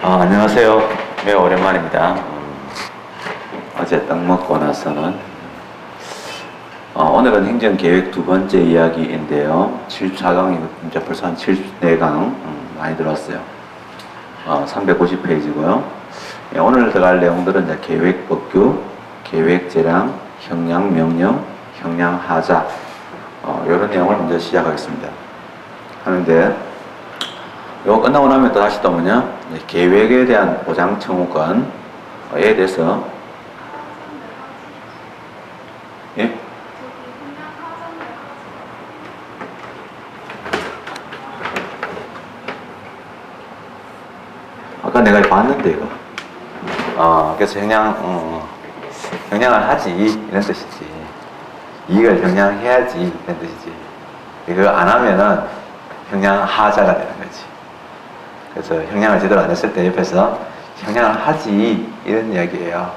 안녕하세요. 매우 오랜만입니다. 어제 떡 먹고 나서는 오늘은 행정계획 두 번째 이야기인데요. 74강이 이제 벌써 한 74강 많이 들었어요. 350페이지고요. 오늘 들어갈 내용들은 이제 계획법규, 계획재량, 형량명령, 형량하자 이런 내용을 먼저 시작하겠습니다. 하는데 이거 끝나고 나면 또 다시 또 뭐냐? 계획에 대한 보장 청구권에 대해서 예? 아까 내가 봤는데 이거 그래서 형량을 하지 이런 뜻이지. 이걸 형량해야지 이런 뜻이지. 이거 안 하면은 형량하자가 되는 거지. 그래서 형량을 제대로 안 했을 때 옆에서 형량을 하지 이런 이야기예요.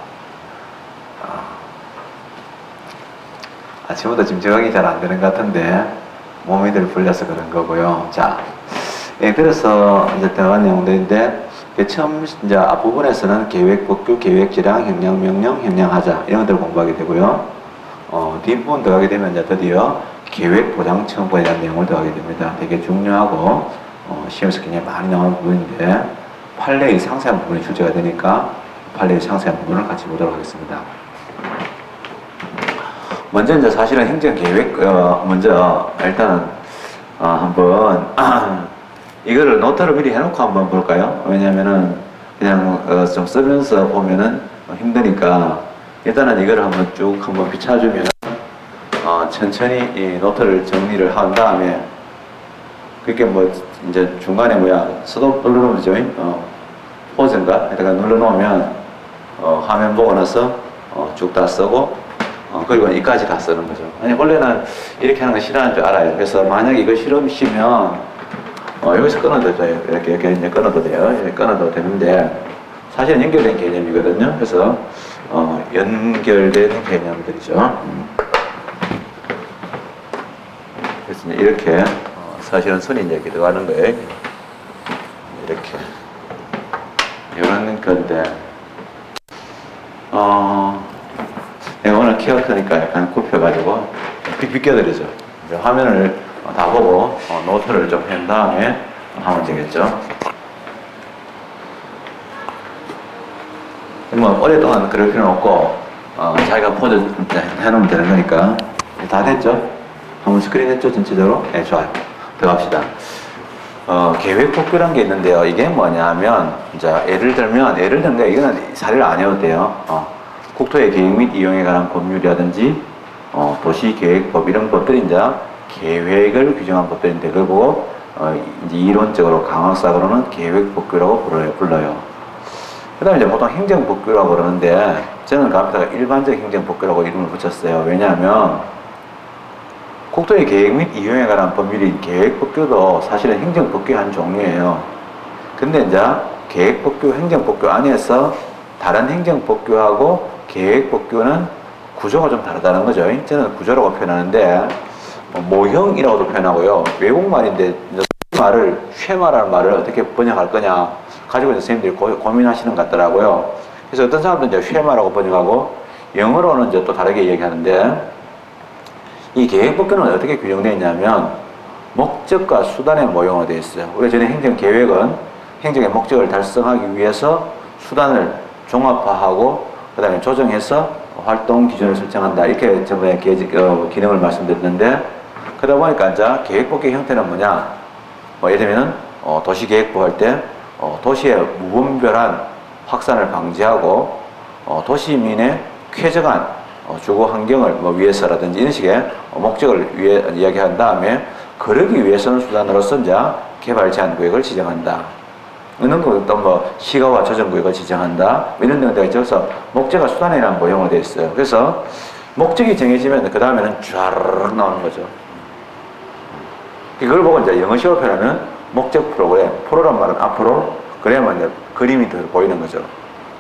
아침부터 지금 적응이 잘 안 되는 것 같은데 몸이 들 불려서 그런 거고요. 자, 그래서 이제 들어간 내용들인데 처음 이제 앞부분에서는 계획법규, 계획재량, 형량명령, 형량하자 이런 것들을 공부하게 되고요. 뒷부분 들어가게 되면 이제 드디어 계획보장청구에 대한 내용을 들어가게 됩니다. 되게 중요하고 시험에서 굉장히 많이 나오는 부분인데 판례의 상세한 부분이 출제가 되니까 판례의 상세한 부분을 같이 보도록 하겠습니다. 먼저 이제 사실은 행정계획 먼저 일단은 한번 이거를 노트를 미리 해놓고 한번 볼까요? 왜냐면은 그냥 좀 쓰면서 보면은 힘드니까 일단은 이거를 한번 쭉 한번 비춰주면 천천히 이 노트를 정리를 한 다음에 그게 뭐 이제 중간에 스톱 눌러놓으면 되죠. 포즈인가? 이따가 눌러놓으면 화면 보고 나서 쭉 다 쓰고 그리고 이까지 다 쓰는 거죠. 아니 원래는 이렇게 하는 거 싫어하는 줄 알아요. 그래서 만약에 이거 싫으시면 여기서 끊어도 돼요. 이렇게 이제 끊어도 돼요. 이렇게 끊어도 되는데 사실은 연결된 개념이거든요. 그래서 연결되는 개념들이죠. 그래서 이제 이렇게 사실은 손이 이제 들어가는 거예요. 이렇게 이런 건데 내가 오늘 키가 크니까 약간 굽혀가지고 픽 껴드리죠. 화면을 다 보고 노트를 좀 한 다음에 하면 되겠죠. 뭐 오랫동안 그럴 필요는 없고 자기가 포즈 해놓으면 되는 거니까. 다 됐죠? 한번 스크린 했죠? 전체적으로? 네, 좋아요. 들어갑시다. 계획법규라는 게 있는데요. 이게 뭐냐면 이제 예를 들면 이거는 사례를 안 해도 돼요. 국토의 계획 및 이용에 관한 법률이라든지 도시계획법 이런 것들이 이제 계획을 규정한 법들인데 그걸 보고 이제 이론적으로 강화학적으로는 계획법규라고 불러요. 그 다음에 이제 보통 행정법규라고 그러는데 저는 그 앞에다가 일반적 행정법규라고 이름을 붙였어요. 왜냐하면 국토의 계획 및 이용에 관한 법률인 계획법규도 사실은 행정법규의 한 종류예요. 근데 이제 계획법규, 행정법규 안에서 다른 행정법규하고 계획법규는 구조가 좀 다르다는 거죠. 저는 구조라고 표현하는데 모형이라고도 표현하고요. 외국말인데 말을 쉐마라는 말을 어떻게 번역할 거냐 가지고 이제 선생님들이 고민하시는 것 같더라고요. 그래서 어떤 사람들은 이제 쉐마라고 번역하고 영어로는 이제 또 다르게 얘기하는데 이 계획법규는 어떻게 규정되어 있냐면 목적과 수단의 모형으로 되어 있어요. 우리가 전에 행정계획은 행정의 목적을 달성하기 위해서 수단을 종합화하고 그 다음에 조정해서 활동 기준을 설정한다. 이렇게 저번에 기능을 말씀드렸는데 그러다 보니까 이제 계획법규 형태는 뭐냐? 예를 들면 도시계획부 할 때 도시의 무분별한 확산을 방지하고 도시민의 쾌적한 주거 환경을 위해서라든지 이런 식의 목적을 이야기한 다음에 그러기 위해서는 수단으로서 이제 개발 제한 구역을 지정한다. 이런 것도 시가와 조정 구역을 지정한다. 이런 등등이 있어서 목적과 수단이라는 모형으로 되어 있어요. 그래서 목적이 정해지면 그 다음에는 쫙 나오는 거죠. 이걸 보고 이제 영어식으로 표현하면 목적 프로그램, 프로란 말은 앞으로 그래야만 이제 그림이 더 보이는 거죠.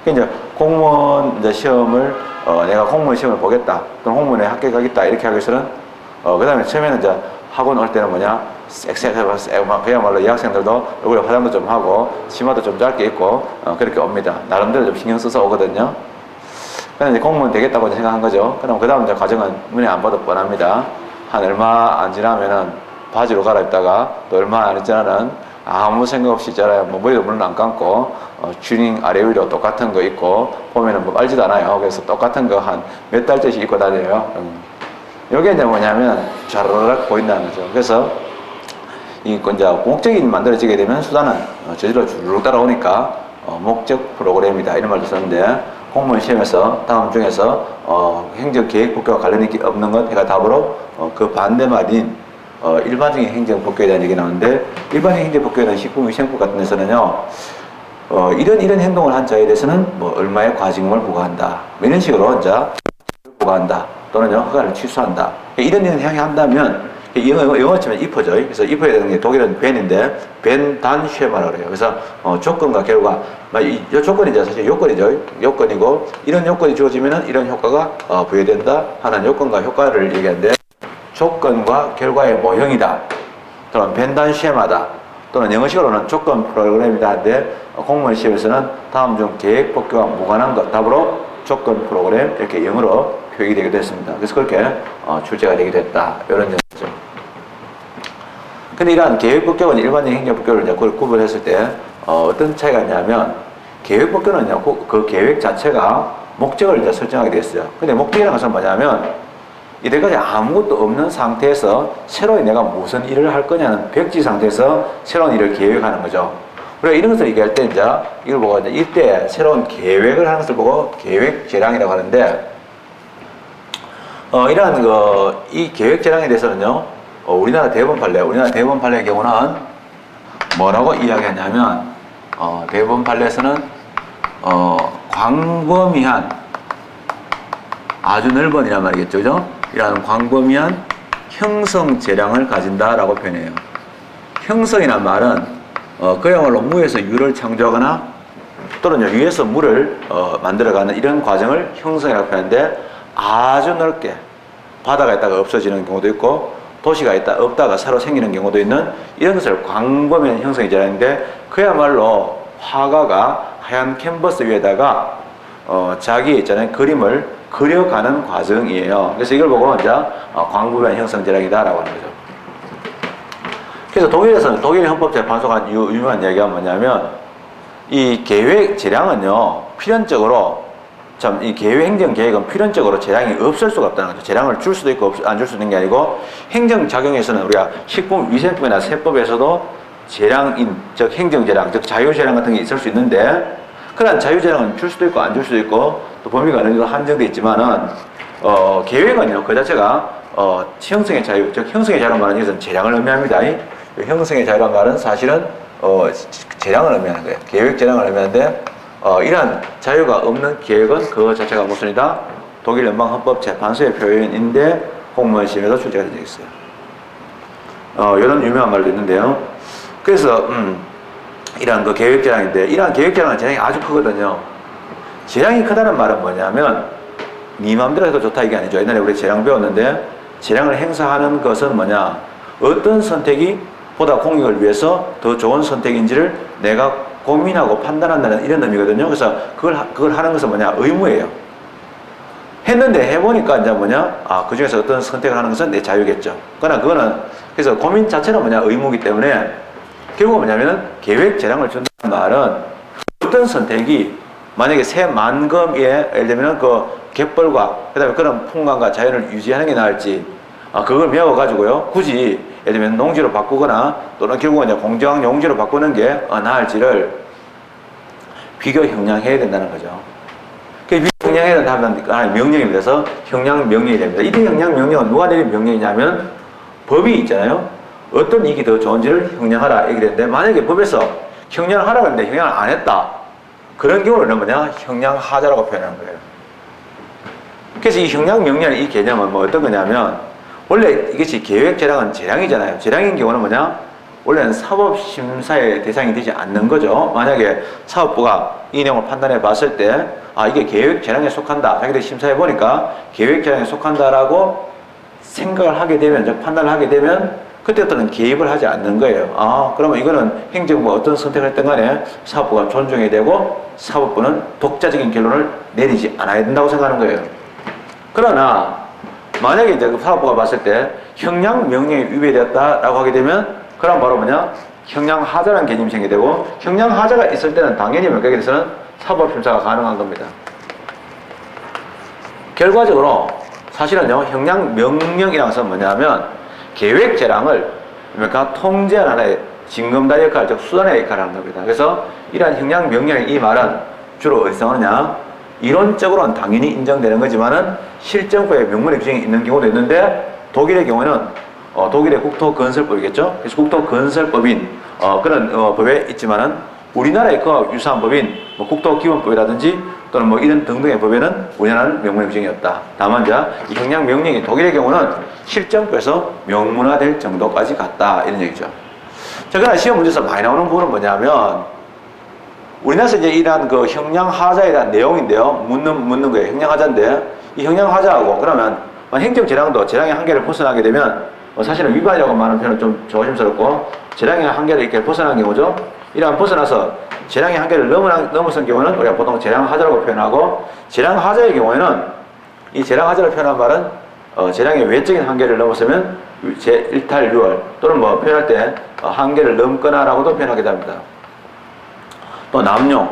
이제 공무원 이제 시험을 내가 공무원 시험을 보겠다, 또는 공무원에 합격하겠다 이렇게 하기 위해서는 그 다음에 처음에는 이제 학원 올 때는 뭐냐 섹섹해서 막 그야말로 여학생들도 얼굴에 화장도 좀 하고 치마도 좀 짧게 입고 그렇게 옵니다. 나름대로 좀 신경 써서 오거든요. 그래서 이제 공무원 되겠다고 생각한 거죠. 그럼 그 다음 이제 과정은 눈에 안 봐도 뻔합니다. 한 얼마 안 지나면은 바지로 갈아입다가 또 얼마 안 지나면 아무 생각 없이 있잖아요. 뭐 머리도 물론 안 감고 튜닝 아래 위로 똑같은 거 입고 보면은 뭐 빨지도 않아요. 그래서 똑같은 거 한 몇 달째씩 입고 다녀요. 요게 이제 뭐냐면 촤르륵 보인다는 거죠. 그래서 이제 목적이 만들어지게 되면 수단은 저절로 주르륵 따라오니까 목적 프로그램이다 이런 말도 썼는데 공무원 시험에서 다음 중에서 행정계획법규와 관련이 없는 것 해가 답으로 그 반대말인 일반적인 행정법규에 대한 얘기 나오는데 일반적인 행정법규에 대한 식품위생법 같은 데서는요 이런 행동을 한 자에 대해서는 뭐 얼마의 과징금을 부과한다 이런 식으로 이제 부과한다 또는 허가를 취소한다 이런 행위 한다면 영어 치면 if죠. 그래서 if에 되는 게 독일은 ben인데 ben dann 쉐마라고 그래요. 그래서 조건과 결과 이 조건이 이제 사실 요건이죠. 요건이고 이런 요건이 주어지면은 이런 효과가 부여된다 하는 요건과 효과를 얘기하는데 조건과 결과의 모형이다. 또는 ben dann 쉐마다. 또는 영어식으로는 조건 프로그램이다 하는데 공무원 시험에서는 다음 중 계획 법규와 무관한 것 답으로 조건 프로그램 이렇게 영어로 표기 되게 됐습니다. 그래서 그렇게 출제가 되게 됐다. 이런 점이죠. 근데 이러한 계획법규와 일반적인 행정법규를 이제 구분했을 때 어떤 차이가 있냐면 계획법규는요 그 계획 자체가 목적을 이제 설정하게 됐어요. 근데 목적이라는 것은 뭐냐면 이때까지 아무것도 없는 상태에서 새로운 내가 무슨 일을 할 거냐는 백지 상태에서 새로운 일을 계획하는 거죠. 우리가 이런 것을 얘기할 때 이제 이걸 보고 이제 이때 새로운 계획을 하는 것을 보고 계획 재량이라고 하는데 이러한 이 계획 재량에 대해서는요 우리나라 대법원 판례의 경우는 뭐라고 이야기하냐면 대법원 판례에서는 광범위한 아주 넓은 이란 말이겠죠, 그죠? 이러한 광범위한 형성 재량을 가진다라고 표현해요. 형성이란 말은 그야말로 무에서 유를 창조하거나 또는 유에서 무를 만들어가는 이런 과정을 형성이라고 표현하는데 아주 넓게 바다가 있다가 없어지는 경우도 있고 도시가 있다 없다가 새로 생기는 경우도 있는 이런 것을 광범위한 형성이 되는데 그야말로 화가가 하얀 캔버스 위에다가 자기 있잖아요 그림을 그려가는 과정이에요. 그래서 이걸 보고 이제 광범위한 형성 재량이다라고 하는 거죠. 그래서 독일에서는 독일 헌법재판소가 유명한 이야기가 뭐냐면 이 계획 재량은요 필연적으로 이 행정계획은 필연적으로 재량이 없을 수가 없다는 거죠. 재량을 줄 수도 있고 안 줄 수 있는 게 아니고 행정작용에서는 우리가 식품위생법이나 세법에서도 재량인 즉 행정재량 즉 자유재량 같은 게 있을 수 있는데 그런 자유재량은 줄 수도 있고 안 줄 수도 있고 또 범위가 어느 정도 한정되어 있지만은 계획은요 그 자체가 형성의 자유 즉 형성의 자유란 말은 이것은 재량을 의미합니다. 형성의 자유란 말은 사실은 재량을 의미하는 거예요. 계획 재량을 의미하는데 이러한 자유가 없는 계획은 그 자체가 무슨이다? 독일 연방헌법재판소의 표현인데 공무원 시험에서 출제가 되어 있어요. 이런 유명한 말도 있는데요. 그래서 이러한 계획 재량인데 이러한 계획 재량은 재량이 아주 크거든요. 재량이 크다는 말은 뭐냐면 네 마음대로 해도 좋다 이게 아니죠. 옛날에 우리 재량 배웠는데 재량을 행사하는 것은 뭐냐 어떤 선택이 보다 공익을 위해서 더 좋은 선택인지를 내가 고민하고 판단한다는 이런 의미거든요. 그래서 그걸 하는 것은 뭐냐 의무예요. 했는데 해보니까 이제 뭐냐 그 중에서 어떤 선택을 하는 것은 내 자유겠죠. 그러나 그거는 그래서 고민 자체는 뭐냐 의무이기 때문에 결국 뭐냐면은 계획 재량을 준다는 말은 어떤 선택이 만약에 새 만금에 예를 들면 그 갯벌과 그다음에 그런 풍광과 자연을 유지하는 게 나을지 그걸 배워가지고요 굳이 예를 들면 농지로 바꾸거나 또는 결국은 이제 공정 용지로 바꾸는 게 나을지를 비교 형량해야 된다는 거죠. 비교 형량해야 된다면 명령이 돼서 형량 명령이 됩니다. 이때 형량 명령은 누가 내린 명령이냐면 법이 있잖아요. 어떤 이익이 더 좋은지를 형량하라 얘기 되는데 만약에 법에서 형량을 하라고 했는데 형량을 안 했다. 그런 경우는 뭐냐 형량하자라고 표현하는 거예요. 그래서 이 형량 명령의 이 개념은 뭐 어떤 거냐면 원래 이것이 계획 재량은 재량이잖아요. 재량인 경우는 뭐냐? 원래는 사법심사의 대상이 되지 않는 거죠. 만약에 사업부가 이 내용을 판단해 봤을 때 이게 계획 재량에 속한다. 자기들이 심사해 보니까 계획 재량에 속한다라고 생각을 하게 되면, 즉 판단을 하게 되면 그때부터는 개입을 하지 않는 거예요. 그러면 이거는 행정부가 어떤 선택을 했든 간에 사법부가 존중해야 되고 사법부는 독자적인 결론을 내리지 않아야 된다고 생각하는 거예요. 그러나 만약에 이제 사법부가 봤을 때 형량 명령이 위배되었다라고 하게 되면 그럼 바로 뭐냐? 형량하자라는 개념이 생기게 되고 형량하자가 있을 때는 당연히 몇각에 대해서는 사법심사가 가능한 겁니다. 결과적으로 사실은요, 형량명령이라는 것은 뭐냐면 계획재량을 통제하는 하나의 징검다리 역할, 즉 수단의 역할을 하는 겁니다. 그래서 이러한 형량명령의 이 말은 주로 어디서 나오느냐? 이론적으로는 당연히 인정되는 거지만은 실정법에 명문의 규정이 있는 경우도 있는데 독일의 경우는 독일의 국토건설법이겠죠. 그래서 국토건설법인 그런 법에 있지만은 우리나라의 그와 유사한 법인 국토기본법이라든지 또는 이런 등등의 법에는 우리나라는 명문의 규정이 없다. 다만 이 형량명령이 독일의 경우는 실정법에서 명문화될 정도까지 갔다 이런 얘기죠. 자, 그러나 시험 문제에서 많이 나오는 부분은 뭐냐면 우리나라에서 이제 이러한 그 형량하자에 대한 내용인데요. 묻는 거예요. 형량하자인데 이 형량하자하고 그러면 행정재량도 재량의 한계를 벗어나게 되면 사실은 위반이라고 말하는 표현은 좀 조심스럽고 재량의 한계를 이렇게 벗어난 경우죠. 이러한 벗어나서 재량의 한계를 넘어선 경우는 우리가 보통 재량하자라고 표현하고 재량하자의 경우에는 이 재량하자를 표현한 말은 재량의 외적인 한계를 넘어서면 제1탈6월 또는 표현할 때 한계를 넘거나 라고도 표현하게 됩니다. 또 남용,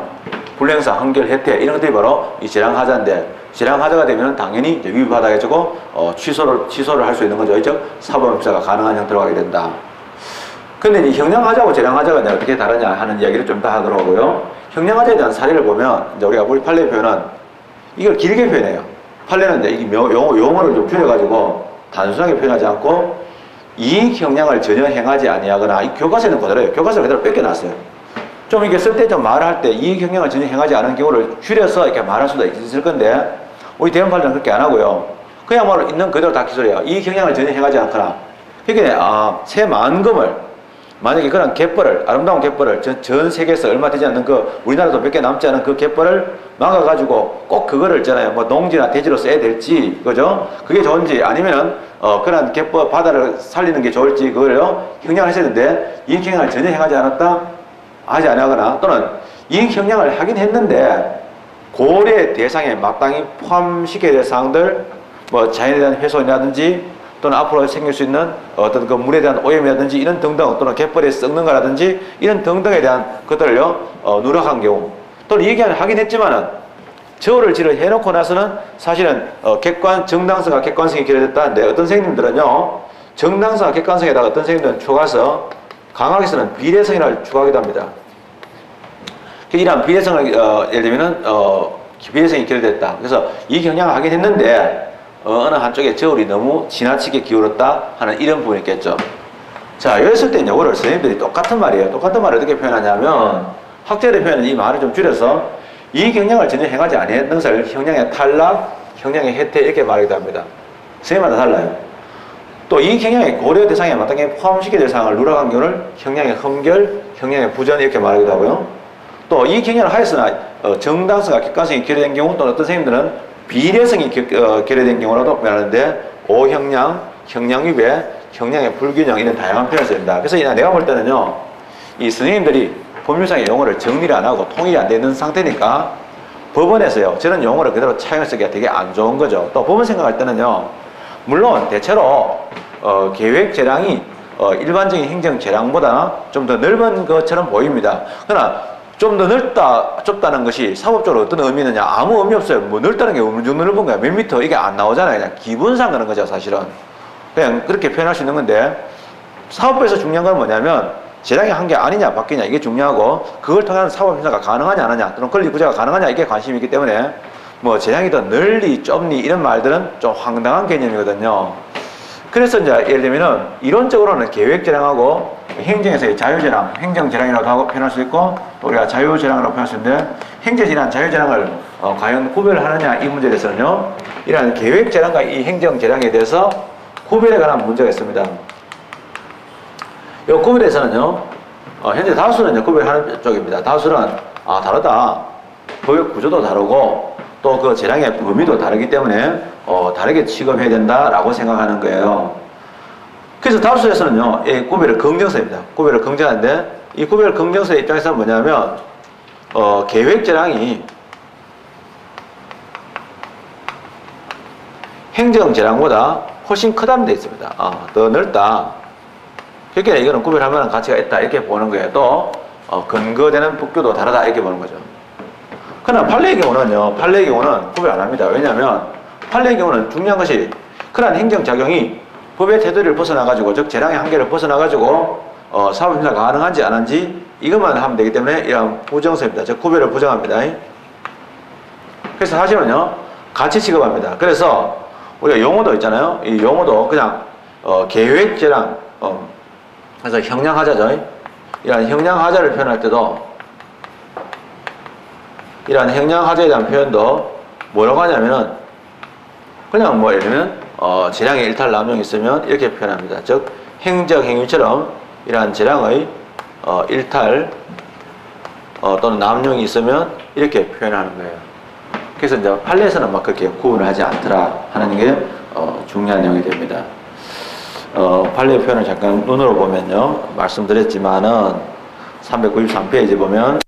불행사, 한결, 혜택 이런 것들이 바로 이 재량하자인데 재량하자가 되면 당연히 이제 위법하다고 취소를 할 수 있는 거죠. 즉 사법심사가 가능한 형태로 가게 된다. 근데 이 형량하자고 재량하자가 어떻게 다르냐 하는 이야기를 좀 더 하도록 하고요. 형량하자에 대한 사례를 보면 이제 우리가 우리 판례 표현은 이걸 길게 표현해요. 판례는 이제 용어를 좀 줄여가지고 단순하게 표현하지 않고 이익 형량을 전혀 행하지 아니하거나 이 교과서에는 그대로예요. 교과서를 그대로 뺏겨놨어요. 좀 이게 쓸 때 좀 말할 때 이익 형량을 전혀 행하지 않은 경우를 줄여서 이렇게 말할 수도 있을 건데 우리 대형 판례는 그렇게 안 하고요. 그야말로 있는 그대로 다 기술해요. 이익 형량을 전혀 행하지 않거나 그러니까 새 만금을 만약에 그런 갯벌을 아름다운 갯벌을 전 세계에서 얼마 되지 않는 우리나라도 몇 개 남지 않은 그 갯벌을 막아가지고 꼭 그거를 있잖아요. 농지나 대지로 써야 될지 그죠? 그게 좋은지 아니면은 그런 갯벌 바다를 살리는 게 좋을지 그거를요 형량을 했어야 되는데 이익 형량을 전혀 행하지 않았다 하지 않거나 또는 이익 형량을 하긴 했는데 고려 대상에 마땅히 포함시켜야 될 사항들 자연에 대한 훼손이라든지 또는 앞으로 생길 수 있는 어떤 그 물에 대한 오염이라든지 이런 등등 또는 갯벌에 썩는 거라든지 이런 등등에 대한 것들을요 누락한 경우 또는 얘기는 하긴 했지만은 저를 지를 해놓고 나서는 사실은 정당성과 객관성이 결여됐다는데 어떤 선생님들은요 정당성과 객관성에다가 어떤 선생님들은 추가해서 강하게 쓰는 비례성이라고 추가하기도 합니다. 이러한 비례성을 예를 들면은 비례성이 결여됐다. 그래서 이 경향을 하긴 했는데 어느 한쪽에 저울이 너무 지나치게 기울었다 하는 이런 부분이 있겠죠. 자, 이랬을 땐 이거를 선생님들이 똑같은 말이에요. 똑같은 말을 어떻게 표현하냐면 학자들의 표현은 이 말을 좀 줄여서 이 경향을 전혀 행하지 아니했던 것을 형량의 탈락, 형량의 혜택 이렇게 말하기도 합니다. 선생님마다 달라요. 또 이 경향의 고려 대상에 마땅히 포함시켜야 될 사항을 누락한 경우를 형량의 흠결, 형량의 부전 이렇게 말하기도 하고요. 또 이 경향을 하였으나 정당성과 객관성이 결여된 경우 또는 어떤 선생님들은 비례성이 결여된 경우라도 말하는데 오형량, 형량위배, 형량의 불균형 이런 다양한 표현을 씁니다. 그래서 내가 볼 때는요 이 선생님들이 법률상의 용어를 정리를 안 하고 통일이 안 되는 상태니까 법원에서요 저런 용어를 그대로 차용해 쓰기가 되게 안 좋은 거죠. 또 법원 생각할 때는요 물론 대체로 계획 재량이 일반적인 행정 재량보다 좀 더 넓은 것처럼 보입니다. 그러나 좀 더 좁다는 것이 사법적으로 어떤 의미느냐? 아무 의미 없어요. 넓다는 게 어느 정도 넓은 거야? 몇 미터? 이게 안 나오잖아요. 그냥 기분상 그런 거죠, 사실은. 그냥 그렇게 표현할 수 있는 건데, 사법부에서 중요한 건 뭐냐면, 재량의 한계 아니냐, 바뀌냐, 이게 중요하고, 그걸 통한 사법심사가 가능하냐, 안 하냐, 또는 권리구제가 가능하냐, 이게 관심이 있기 때문에, 재량이 더 널리, 좁니, 이런 말들은 좀 황당한 개념이거든요. 그래서 이제 예를 들면은, 이론적으로는 계획재량하고, 행정에서의 자유재량, 행정재량이라고 하고 표현할 수 있고 우리가 자유재량이라고 표현할 수 있는데 행정이란 자유재량을 과연 구별하느냐 이 문제에 대해서는요 이러한 계획재량과 이 행정재량에 대해서 구별에 관한 문제가 있습니다. 이 구별에 대해서는요 현재 다수는 구별하는 쪽입니다. 다수는 다르다. 법의 구조도 다르고 또 그 재량의 범위도 다르기 때문에 다르게 취급해야 된다라고 생각하는 거예요. 그래서 답수에서는요, 이 구별을 긍정서입니다. 구별을 긍정하는데, 이 구별 긍정서의 입장에서는 뭐냐면, 계획재량이 행정재량보다 훨씬 크다는 데 있습니다. 더 넓다. 그렇게 이거는 구별할 만한 가치가 있다. 이렇게 보는 거예요. 또, 근거되는 법규도 다르다. 이렇게 보는 거죠. 그러나 판례의 경우는요, 판례의 경우는 구별 안 합니다. 왜냐하면, 판례의 경우는 중요한 것이, 그러한 행정작용이 법의 테두리를 벗어나가지고, 즉, 재량의 한계를 벗어나가지고, 사업심사가 가능한지 안 한지, 이것만 하면 되기 때문에, 이런 부정서입니다. 즉, 구별을 부정합니다. 그래서 사실은요, 같이 취급합니다. 그래서, 우리가 용어도 있잖아요. 이 용어도 그냥, 계획재량, 그래서 형량하자죠. 이러한 형량하자를 표현할 때도, 이러한 형량하자에 대한 표현도 뭐라고 하냐면은, 그냥 뭐, 예를 들면, 재량의 일탈 남용이 있으면 이렇게 표현합니다. 즉, 행정행위처럼 이러한 재량의 일탈 또는 남용이 있으면 이렇게 표현하는 거예요. 그래서 이제 판례에서는 막 그렇게 구분을 하지 않더라 하는 게 중요한 내용이 됩니다. 판례 표현을 잠깐 눈으로 보면요, 말씀드렸지만은 393페이지 보면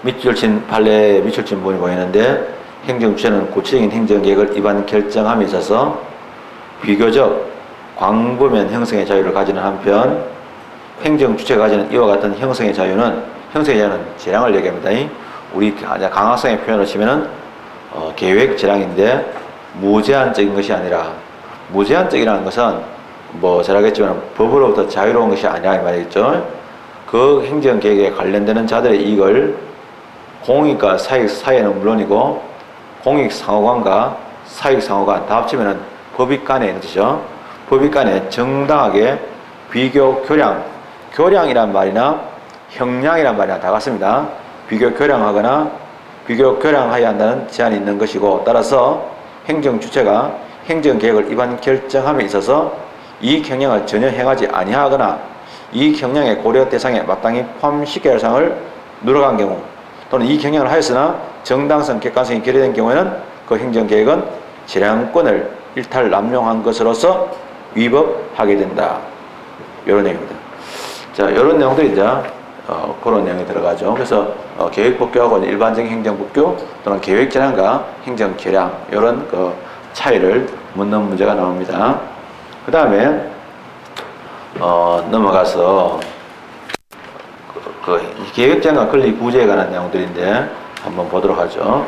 밑줄 친 판례 밑줄 친 부분이 보이는데, 행정주체는 구체적인 행정계획을 입안 결정함에 있어서 비교적 광범위한 형성의 자유를 가지는 한편, 행정주체가 가지는 이와 같은 형성의 자유는 재량을 얘기합니다. 우리 강학성의 표현을 치면은 계획 재량인데, 무제한적인 것이 아니라, 무제한적이라는 것은 뭐 잘 알겠지만 법으로부터 자유로운 것이 아니라 이 말이겠죠. 그 행정계획에 관련되는 자들의 이익을 공익과 사익 사이에는 물론이고, 공익상호간과 사익상호간 다 합치면은 법익 간에 있는 뜻이죠. 법익 간에 정당하게 비교 교량, 교량이란 말이나 형량이란 말이나 다 같습니다. 비교 교량하거나 비교 교량하여야 한다는 제한이 있는 것이고, 따라서 행정주체가 행정계획을 입안 결정함에 있어서 이익 형량을 전혀 행하지 아니하거나 이익 형량의 고려 대상에 마땅히 포함시켜야 할 사항을 누락한 경우, 또는 이익 형량을 하였으나 정당성, 객관성이 결여된 경우에는 그 행정계획은 재량권을 일탈 남용한 것으로서 위법하게 된다. 이런 내용입니다. 자, 이런 내용들이 이제 그런 내용이 들어가죠. 그래서 계획법규하고 일반적인 행정법규 또는 계획재량과 행정계량, 이런 그 차이를 묻는 문제가 나옵니다. 그 다음에 넘어가서 그 계획재량과 권리 부재에 관한 내용들인데 한번 보도록 하죠.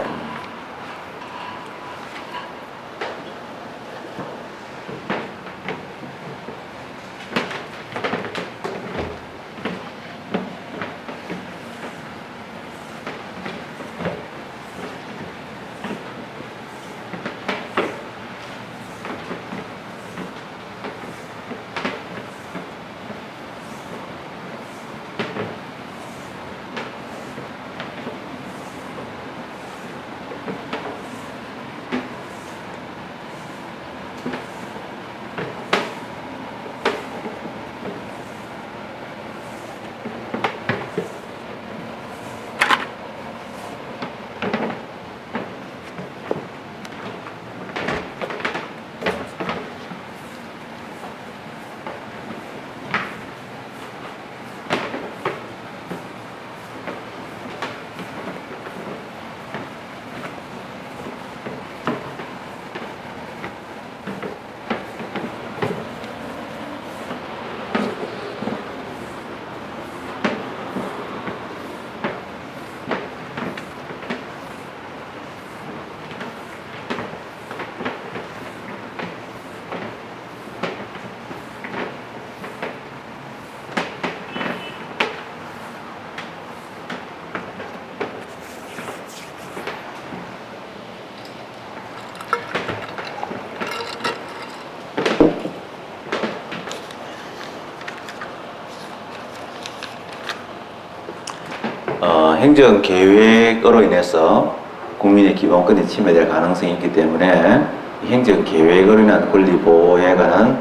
행정계획으로 인해서 국민의 기본권이 침해될 가능성이 있기 때문에 행정계획으로 인한 권리보호에 관한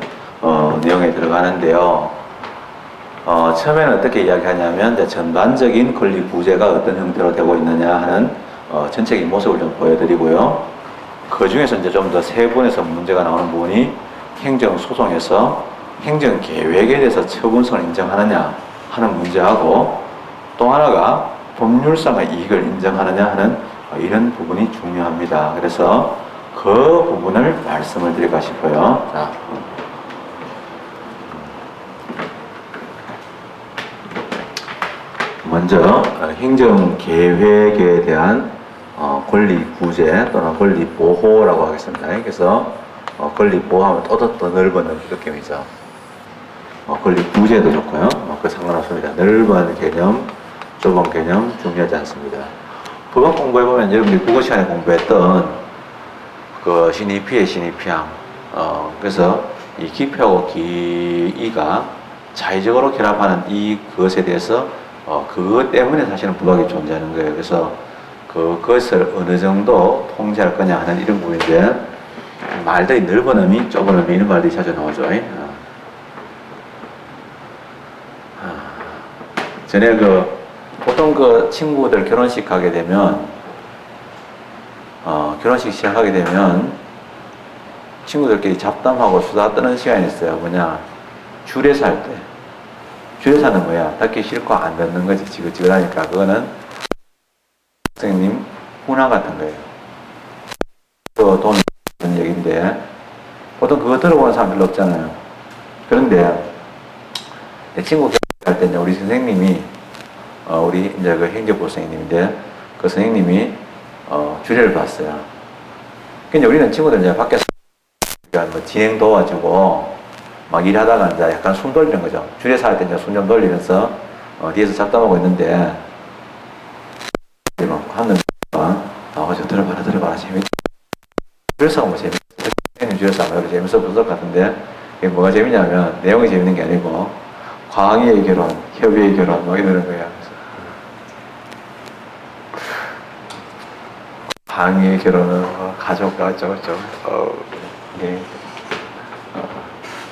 내용에 들어가는데요. 처음에는 어떻게 이야기하냐면 이제 전반적인 권리부재가 어떤 형태로 되고 있느냐 하는 전체적인 모습을 좀 보여드리고요. 그 중에서 이제 좀 더 세분해서 문제가 나오는 부분이 행정소송에서 행정계획에 대해서 처분성을 인정하느냐 하는 문제하고 또 하나가 법률상의 이익을 인정하느냐 하는 이런 부분이 중요합니다. 그래서 그 부분을 말씀을 드릴까 싶어요. 자. 먼저 행정계획에 대한 권리 구제 또는 권리 보호라고 하겠습니다. 그래서 권리 보호하면 또 더 넓은 느낌이죠. 권리 구제도 좋고요. 그 상관없습니다. 넓은 개념, 좁은 개념 중요하지 않습니다. 법학 공부해보면 여러분들이 국어 시간에 공부했던 그 신입피의 신입피항, 그래서 이 기표하고 기이가 자의적으로 결합하는 그것에 대해서 그것 때문에 사실은 부각이 존재하는 거예요. 그래서 그것을 어느 정도 통제할 거냐 하는 이런 부분인데, 말들이 넓은 의미, 좁은 의미 이런 말들이 자주 나오죠. 전에 보통 친구들 결혼식 가게 되면 결혼식 시작하게 되면 친구들끼리 잡담하고 수다 떠는 시간이 있어요. 뭐냐, 줄에서 할 때. 줄에서는 뭐야, 듣기 싫고 안 듣는 거지. 지긋지긋하니까. 그거는 선생님 훈화 같은 거예요. 또 돈 있는 얘기인데 보통 그거 들어보는 사람 별로 없잖아요. 그런데 내 친구 할 때 우리 선생님이 우리 이제 그 행정부 선생님인데 그 선생님이 주례를 봤어요. 근데 우리는 친구들 이제 밖에서 뭐 진행 도와주고 막 일하다가 이제 약간 숨 돌리는 거죠. 주례사 할 때 이제 숨 좀 돌리면서 뒤에서 잡담하고 있는데 하는 그저 들어봐라 재밌. 주례사가 뭐 재밌. 선생님 주례사가 뭐 재밌어 보일 것 같은데 이게 뭐가 재밌냐면 내용이 재밌는 게 아니고 광의의 결혼, 협의의 결혼 뭐 이러는 거야. 광의의 결혼은 가족과 어쩌고저쩌고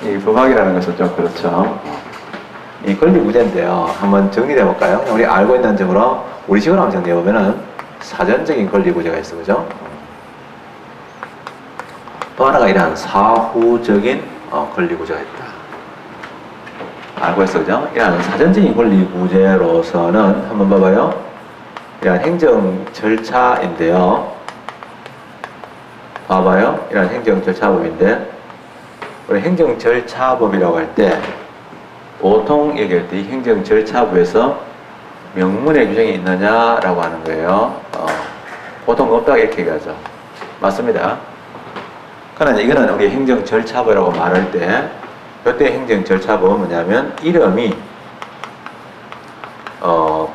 이 법학이라는 것은 좀 그렇죠. 이 권리구제인데요. 한번 정리해 볼까요? 우리 알고 있는 점으로 우리 식으로 한번 정리해 보면은 사전적인 권리구제가 있어, 그죠? 또 하나가 이러한 사후적인 권리구제가 있다. 알고 있어, 그죠? 이러한 사전적인 권리구제로서는 한번 봐봐요. 이러한 행정 절차인데요. 봐봐요. 이러한 행정 절차법인데 우리 행정 절차법이라고 할 때 보통 얘기할 때 이 행정 절차법에서 명문의 규정이 있느냐라고 하는 거예요. 보통 없다고 이렇게 얘기하죠. 맞습니다. 그러나 이거는 우리 행정 절차법이라고 말할 때 이때 행정 절차법은 뭐냐면 이름이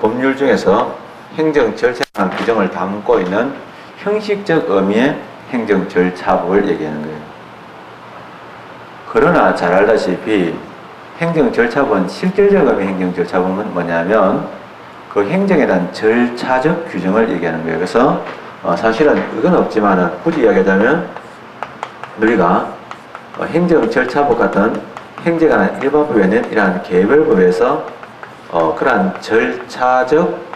법률 중에서 행정 절차라는 규정을 담고 있는 형식적 의미의 행정 절차법을 얘기하는 거예요. 그러나 잘 알다시피 행정 절차본 실질적 의미 행정 절차본은 뭐냐면 그 행정에 대한 절차적 규정을 얘기하는 거예요. 그래서 사실은 이건 없지만은 굳이 이야기하자면 우리가 행정 절차법 같은 행정에 관한 일반법에는 이러한 개별법에서 그러한 절차적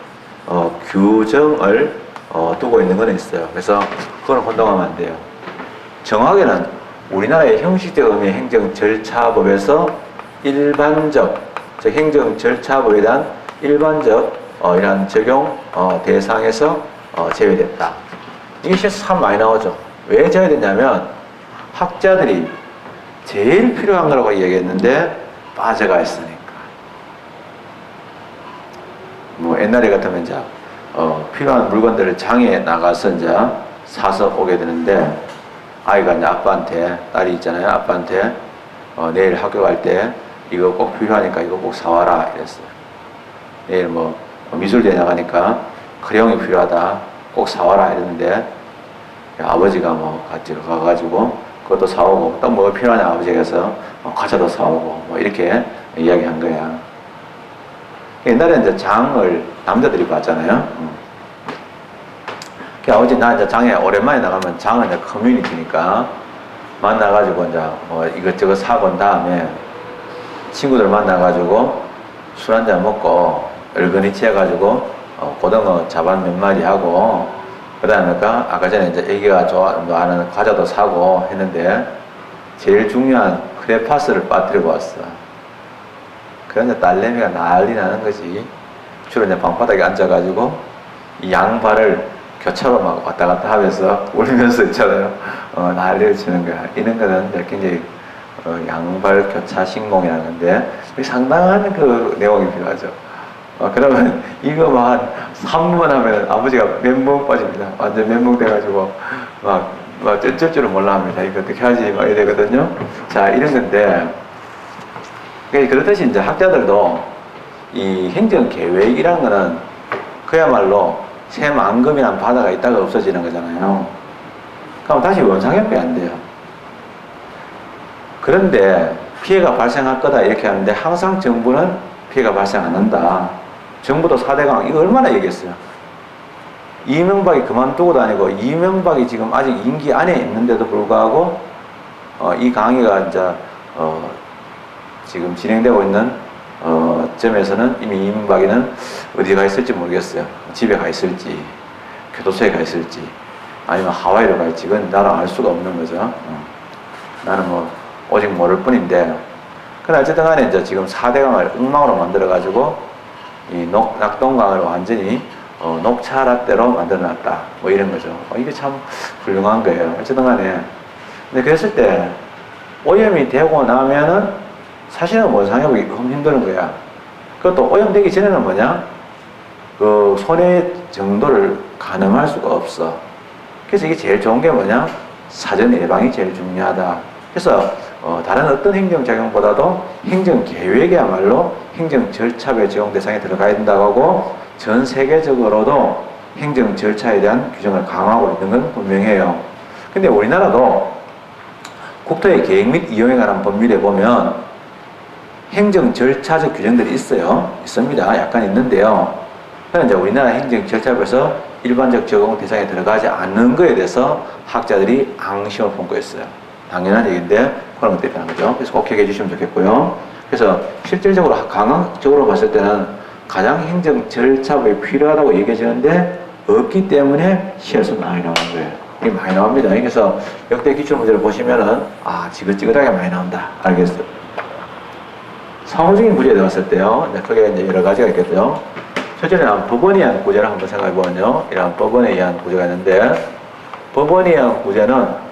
규정을 두고 있는 건 있어요. 그래서 그걸 혼동하면 안 돼요. 정확하게는 우리나라의 형식적 의미의 행정 절차법에서 일반적, 즉 행정 절차법에 대한 일반적 이러한 적용 대상에서 제외됐다. 이게 실제 참 많이 나오죠. 왜 제외됐냐면 학자들이 제일 필요한 거라고 얘기했는데 빠져가 있으니까. 뭐 옛날에 같으면 이제 필요한 물건들을 장에 나가서 이제 사서 오게 되는데 아이가 이제 아빠한테, 딸이 있잖아요. 아빠한테 내일 학교 갈 때 이거 꼭 필요하니까 이거 꼭 사와라 이랬어요. 내일 뭐 미술대회 나가니까 크레용이 필요하다. 꼭 사와라 이랬는데 아버지가 뭐 같이 가가지고 그것도 사오고 또 뭐가 필요하냐 아버지가 해서 과자도 사오고 뭐 이렇게 이야기한 거야. 옛날에 이제 장을 남자들이 봤잖아요. 아버지 나 이제 장에 오랜만에 나가면 장은 이제 커뮤니티니까 만나가지고 이제 뭐 이것저것 사본 다음에 친구들 만나가지고 술 한잔 먹고 얼큰이 취해가지고 고등어 자반 몇 마리 하고 그다음에 아까 전에 이제 애기가 좋아하는 과자도 사고 했는데 제일 중요한 크레파스를 빠뜨려 보았어. 그러니까 딸내미가 난리 나는 거지. 주로 이제 방바닥에 앉아가지고 이 양발을 교차로 막 왔다 갔다 하면서 울면서 있잖아요. 난리를 치는 거야. 이런 거는 굉장히 양발 교차 신공이라는 건데 상당한 그 내용이 필요하죠. 그러면 이거만 한 3분 하면 아버지가 멘붕 빠집니다. 완전 멘붕 돼가지고 막 쩔쩔 줄은 몰라 합니다. 이거 어떻게 하지? 막 이래 되거든요. 자, 이런 건데 그렇듯이 이제 학자들도 이 행정 계획이라는 거는 그야말로 새만금이란 바다가 있다가 없어지는 거잖아요. 그럼 다시 원상회복이 안 돼요. 그런데 피해가 발생할 거다 이렇게 하는데 항상 정부는 피해가 발생 안 한다. 정부도 4대강 이거 얼마나 얘기했어요. 이명박이 그만두고 다니고 이명박이 지금 아직 임기 안에 있는데도 불구하고 이 강의가 이제 지금 진행되고 있는 점에서는 이미 이명박이는 어디 가 있을지 모르겠어요. 집에 가 있을지 교도소에 가 있을지 아니면 하와이로 가 있지 그건 나랑 알 수가 없는 거죠. 나는 뭐 오직 모를 뿐인데 그러나 어쨌든 간에 이제 지금 4대강을 엉망으로 만들어 가지고 이 낙동강을 완전히 녹차라떼로 만들어놨다 뭐 이런 거죠. 이게 참 훌륭한 거예요. 어쨌든 간에 근데 그랬을 때 오염이 되고 나면은 사실은 원상회복이 너무 힘드는 거야. 그것도 오염되기 전에는 뭐냐? 그 손해 정도를 가늠할 수가 없어. 그래서 이게 제일 좋은 게 뭐냐? 사전 예방이 제일 중요하다. 그래서 다른 어떤 행정작용보다도 행정계획이야말로 행정 절차의 적용 대상에 들어가야 된다고 하고 전 세계적으로도 행정 절차에 대한 규정을 강화하고 있는 건 분명해요. 근데 우리나라도 국토의 계획 및 이용에 관한 법률에 보면 행정 절차적 규정들이 있습니다. 약간 있는데요. 그런데 이제 우리나라 행정 절차에서 일반적 적용 대상에 들어가지 않는 거에 대해서 학자들이 앙심을 품고 있어요. 당연한 얘기인데 그런 것들이 있다는 거죠. 그래서 꼭 기억해 주시면 좋겠고요. 그래서 실질적으로 강학적으로 봤을 때는 가장 행정 절차법이 필요하다고 얘기해지는데 없기 때문에 시험에서 많이 나오는 거예요. 이게 많이 나옵니다. 그래서 역대 기출문제를 보시면은 지긋지긋하게 많이 나온다. 알겠어요. 사무적인 구제에 들어갔을 때요. 크게 이제 여러 가지가 있겠죠. 첫째는 법원에 의한 구제를 한번 생각해 보면요. 이런 법원에 의한 구제가 있는데 법원에 의한 구제는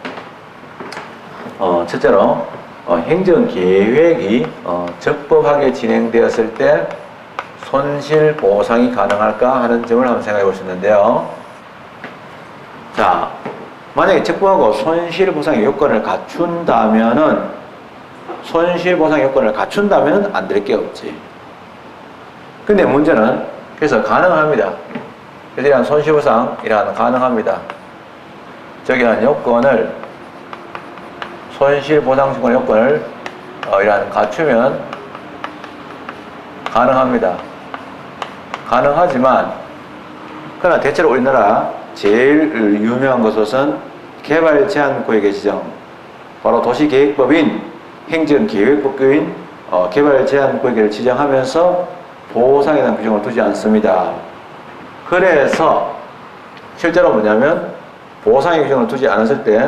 첫째로 행정계획이 적법하게 진행되었을 때 손실 보상이 가능할까 하는 점을 한번 생각해 볼 수 있는데요. 자, 만약에 적법하고 손실 보상의 요건을 갖춘다면은 손실 보상 요건을 갖춘다면 안 될 게 없지. 근데 문제는 그래서 가능합니다. 그래서 이러한 손실 보상 이러한 가능합니다. 저기한 요건을 손실 보상 요건을 이러한 갖추면 가능합니다. 가능하지만 그러나 대체로 우리나라 제일 유명한 것은 개발 제한 구역의 지정 바로 도시계획법인 행정계획법규인 개발 제한 구역을 지정하면서 보상에 대한 규정을 두지 않습니다. 그래서 실제로 뭐냐면 보상의 규정을 두지 않았을 때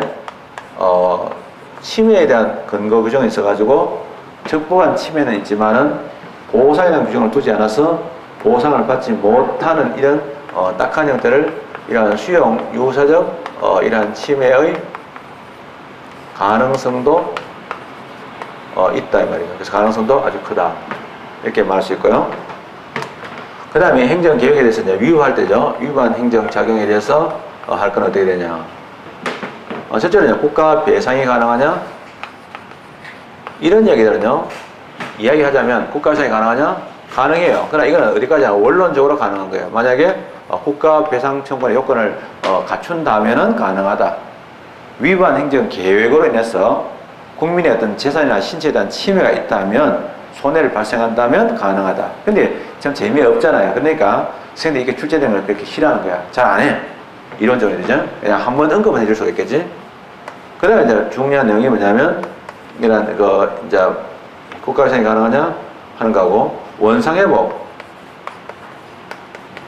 침해에 대한 근거 규정이 있어가지고 적법한 침해는 있지만은 보상에 대한 규정을 두지 않아서 보상을 받지 못하는 이런 딱한 형태를 이러한 수용 유사적 이러한 침해의 가능성도 있다 이 말이에요. 그래서 가능성도 아주 크다 이렇게 말할 수 있고요. 그 다음에 행정계획에 대해서 이제 위반할 때죠. 위반 행정작용에 대해서 할 건 어떻게 되냐. 첫째로 국가 배상이 가능하냐? 이런 얘기들은요. 이야기하자면 국가 배상이 가능하냐? 가능해요. 그러나 이거는 어디까지나 원론적으로 가능한 거예요. 만약에 국가 배상 청구의 요건을 갖춘다면은 가능하다. 위반 행정 계획으로 인해서 국민의 어떤 재산이나 신체에 대한 침해가 있다면 손해를 발생한다면 가능하다. 근데 참 재미없잖아요. 그러니까 선생님이 이게 출제되는 걸 그렇게 싫어하는 거야. 잘 안 해. 이론적으로 되죠. 그냥 한번 언급은 해줄 수가 있겠지. 그 다음에 이제 중요한 내용이 뭐냐면 이런 이제 국가 배상이 가능하냐 하는 거고 원상회복.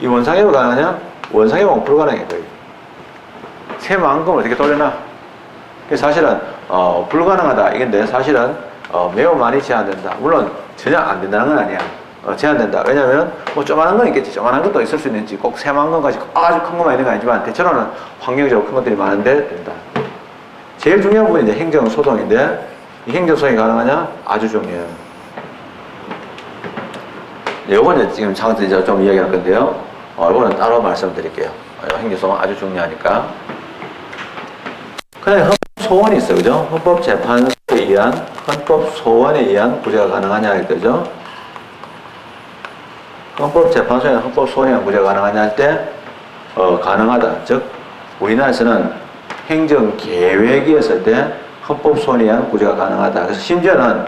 이 원상회복 가능하냐? 원상회복은 불가능해 거의. 새만금을 어떻게 돌려놔? 사실은 불가능하다 이건데 사실은 매우 많이 제한된다. 물론 전혀 안 된다는 건 아니야. 제한된다. 왜냐면 뭐 조그만한 건 있겠지. 조그만한 것도 있을 수 있는지 꼭 새만 건까지 아주 큰 것만 있는 건 아니지만 대체로는 환경적으로 큰 것들이 많은데 된다. 제일 중요한 부분이 이제 행정소송인데 이 행정소송이 가능하냐? 아주 중요해요. 요거는 지금 잠깐 이제 좀 이야기할 건데요. 이거는 따로 말씀드릴게요. 행정소송 아주 중요하니까. 그다음에 헌법소원이 있어요. 그죠? 헌법재판소에 의한, 헌법소원에 의한 구제가 가능하냐 이거죠. 헌법재판소에는 헌법소원에 의한 구제가 가능하냐 할 때, 가능하다. 즉, 우리나라에서는 행정계획이었을 때 헌법소원에 의한 구제가 가능하다. 그래서 심지어는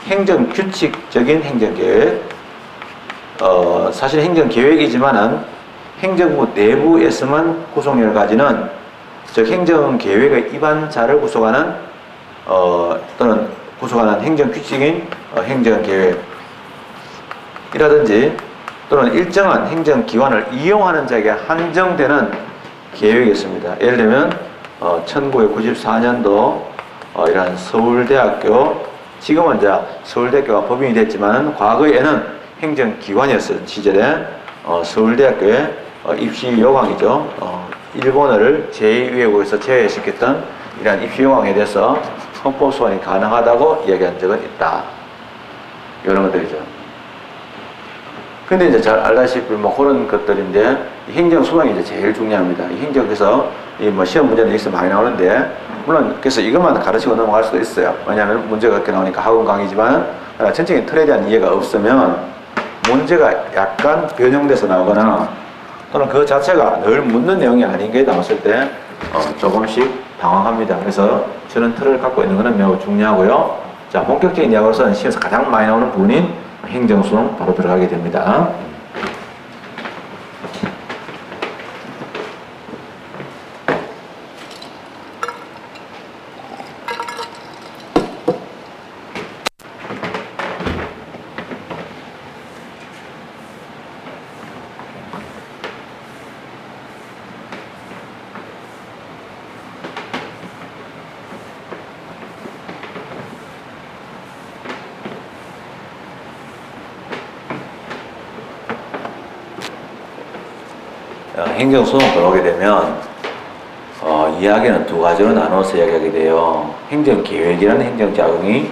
행정규칙적인 행정계획, 사실 행정계획이지만은 행정부 내부에서만 구속력을 가지는, 즉 행정계획의 위반자를 구속하는 또는 구속하는 행정규칙인 행정계획이라든지 또는 일정한 행정기관을 이용하는 자에게 한정되는 계획이 있습니다. 예를 들면 1994년도 이런 서울대학교, 지금은 이제 서울대학교가 법인이 됐지만 과거에는 행정기관이었던 시절에 서울대학교의 입시 요강이죠. 일본어를 제2외국어에서 제외시켰던 이러한 입시 요강에 대해서 헌법소원이 가능하다고 이야기한 적은 있다. 이런 것들이죠. 근데 이제 잘 알다시피 뭐 그런 것들인데 행정소송이 이제 제일 중요합니다. 이 행정에서 이 뭐 시험 문제는 여기서 많이 나오는데 물론 그래서 이것만 가르치고 넘어갈 수도 있어요. 왜냐하면 문제가 그렇게 나오니까 학원 강의지만 전체적인 틀에 대한 이해가 없으면 문제가 약간 변형돼서 나오거나 또는 그 자체가 늘 묻는 내용이 아닌 게 나왔을 때 조금씩 당황합니다. 그래서 저는 틀을 갖고 있는 것은 매우 중요하고요. 자, 본격적인 이야기로서는 시험에서 가장 많이 나오는 부분인 행정소송 바로 들어가게 됩니다. 행정소송 들어오게 되면 이야기는 두 가지로 나눠서 이야기하게 돼요. 행정계획이라는 행정작용이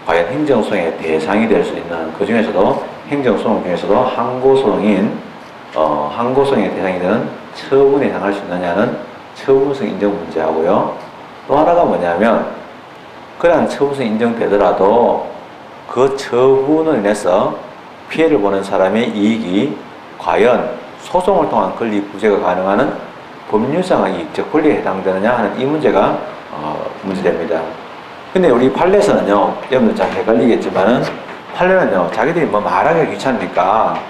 과연 행정소송의 대상이 될 수 있는, 그 중에서도 행정소송 중에서도 항고소송인 항고소송의 대상이 되는 처분에 해당할 수 있느냐는 처분성 인정 문제하고요. 또 하나가 뭐냐면 그러한 처분성이 인정되더라도 그 처분을 인해서 피해를 보는 사람의 이익이 과연 소송을 통한 권리 구제가 가능한 법률상의 이익, 즉 권리에 해당되느냐 하는 이 문제가 문제됩니다. 근데 우리 판례에서는요, 여러분들 잘 헷갈리겠지만은 판례는요, 자기들이 뭐 말하기가 귀찮으니까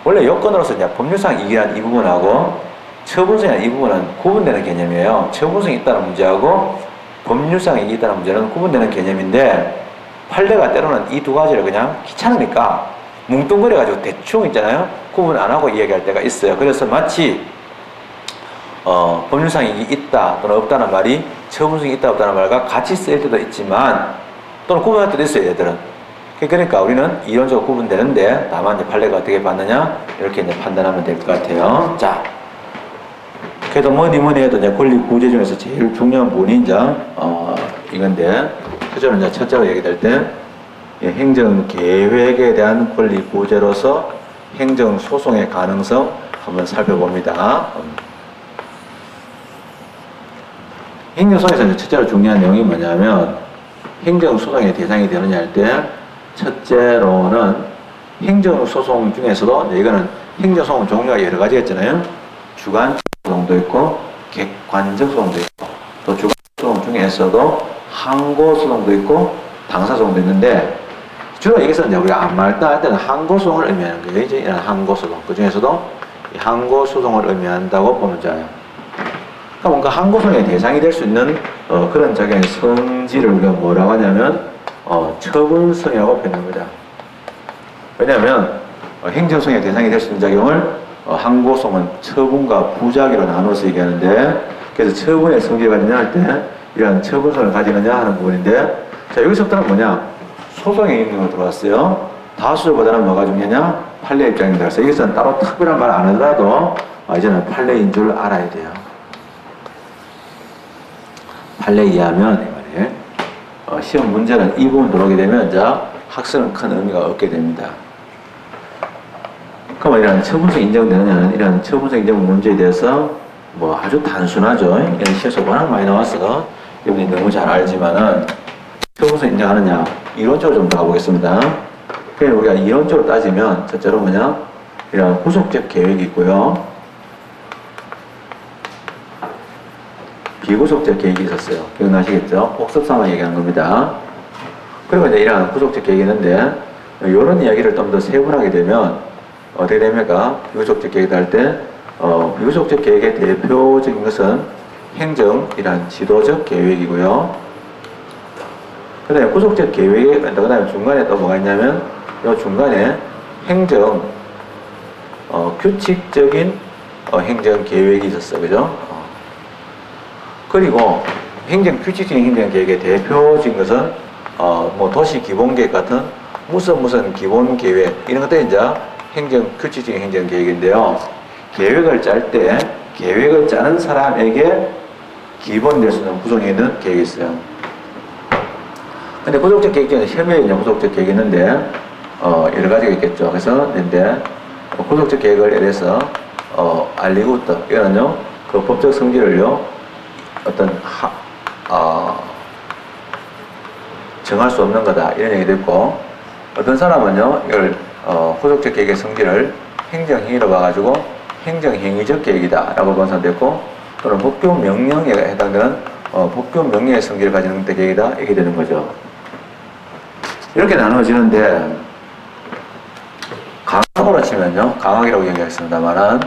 원래 요건으로서 이제 법률상 이익이라는 이 부분하고 처분성이라는 이 부분은 구분되는 개념이에요. 처분성이 있다는 문제하고 법률상의 이익이 있다는 문제는 구분되는 개념인데 판례가 때로는 이 두 가지를 그냥 귀찮으니까 뭉뚱그려가지고 대충 있잖아요. 구분 안 하고 이야기할 때가 있어요. 그래서 마치 법률상 이익이 있다 또는 없다는 말이 처분성이 있다 없다는 말과 같이 쓰일 때도 있지만 또는 구분할 때도 있어요. 얘들은. 그러니까 우리는 이론적으로 구분되는데 다만 이제 판례가 어떻게 받느냐 이렇게 이제 판단하면 될 것 같아요. 자, 그래도 뭐니 해도 이제 권리 구제 중에서 제일 중요한 부분이 이제 이건데 첫째로 이제 첫째로 얘기될 때 행정계획에 대한 권리 구제로서 행정소송의 가능성 한번 살펴봅니다. 행정소송에서 첫째로 중요한 내용이 뭐냐면 행정소송의 대상이 되느냐 할 때 첫째로는 행정소송 중에서도 이거는 행정소송 종류가 여러 가지가 있잖아요. 주관적 소송도 있고 객관적 소송도 있고 또 주관소송 중에서도 항고소송도 있고 당사소송도 있는데 주로 여기서 이제 우리가 아무 말도 할 때는 항고소송을 의미하는 거예요. 이제 이런 항고소송. 그 중에서도 이 항고소송을 의미한다고 보면 돼요. 그러니까 뭔가 항고소송의 대상이 될 수 있는 그런 작용의 성질을 우리가 뭐라고 하냐면 처분성이라고 표현합니다. 왜냐하면 행정소송의 대상이 될 수 있는 작용을 항고소송은 처분과 부작위로 나눠서 얘기하는데 그래서 처분의 성질이 가지냐 할 때 이러한 처분권을 가지느냐 하는 부분인데, 자, 여기서부터는 뭐냐? 소송의 임무가 들어왔어요. 다수보다는 뭐가 중요하냐? 판례 입장입니다. 그래서 여기서는 따로 특별한 말 안 하더라도 이제는 판례인 줄 알아야 돼요. 판례에 의하면 이 말이에요. 시험 문제는 이 부분 들어오게 되면 이제 학습은 큰 의미가 없게 됩니다. 그럼 이런 처분성 인정되느냐는 이런 처분성 인정 문제에 대해서 뭐 아주 단순하죠. 이런 시험에서 워낙 많이 나왔어. 여러분이 너무 잘 알지만은 처분성 인정하느냐 이론적으로 좀 더 가보겠습니다. 그냥 우리가 이론적으로 따지면 첫째로 뭐냐 이런 후속적 계획이 있고요. 비구속적 계획이 있었어요. 기억나시겠죠? 복습삼아 얘기한 겁니다. 그리고 이제 이런 후속적 계획이 있는데 이런 이야기를 좀 더 세분하게 되면 어떻게 됩니까? 비구속적 계획을 할 때 비구속적 계획의 대표적인 것은 행정이란 지도적 계획이고요. 그 다음에 구속적 계획에 그 다음에 중간에 또 뭐가 있냐면 이 중간에 행정 규칙적인 행정 계획이 있었어, 그죠? 그리고 행정 규칙적인 행정 계획의 대표적인 것은 뭐 도시 기본 계획 같은 무슨 기본 계획 이런 것들이 이제 행정 규칙적인 행정 계획인데요. 계획을 짤 때 계획을 짜는 사람에게 기본 될 수 있는 구성에 있는 계획이 있어요. 근데 구속적 계획 중에 혐의에 있는 구속적 계획이 있는데 여러 가지가 있겠죠. 그래서 근데 구속적 계획을 예를 들어서 알리고부터 이거는요 그 법적 성질을요 어떤 정할 수 없는 거다 이런 얘기도 있고, 어떤 사람은요 이걸 후속적 계획의 성질을 행정행위로 봐가지고 행정행위적 계획이다 라고 보는 사람도 있고, 또는 법규 명령에 해당되는 법규 명령의 성질을 가지는 계획이다 이렇게 되는 거죠. 이렇게 나누어지는데 강학으로 치면요 강학이라고 얘기하겠습니다만은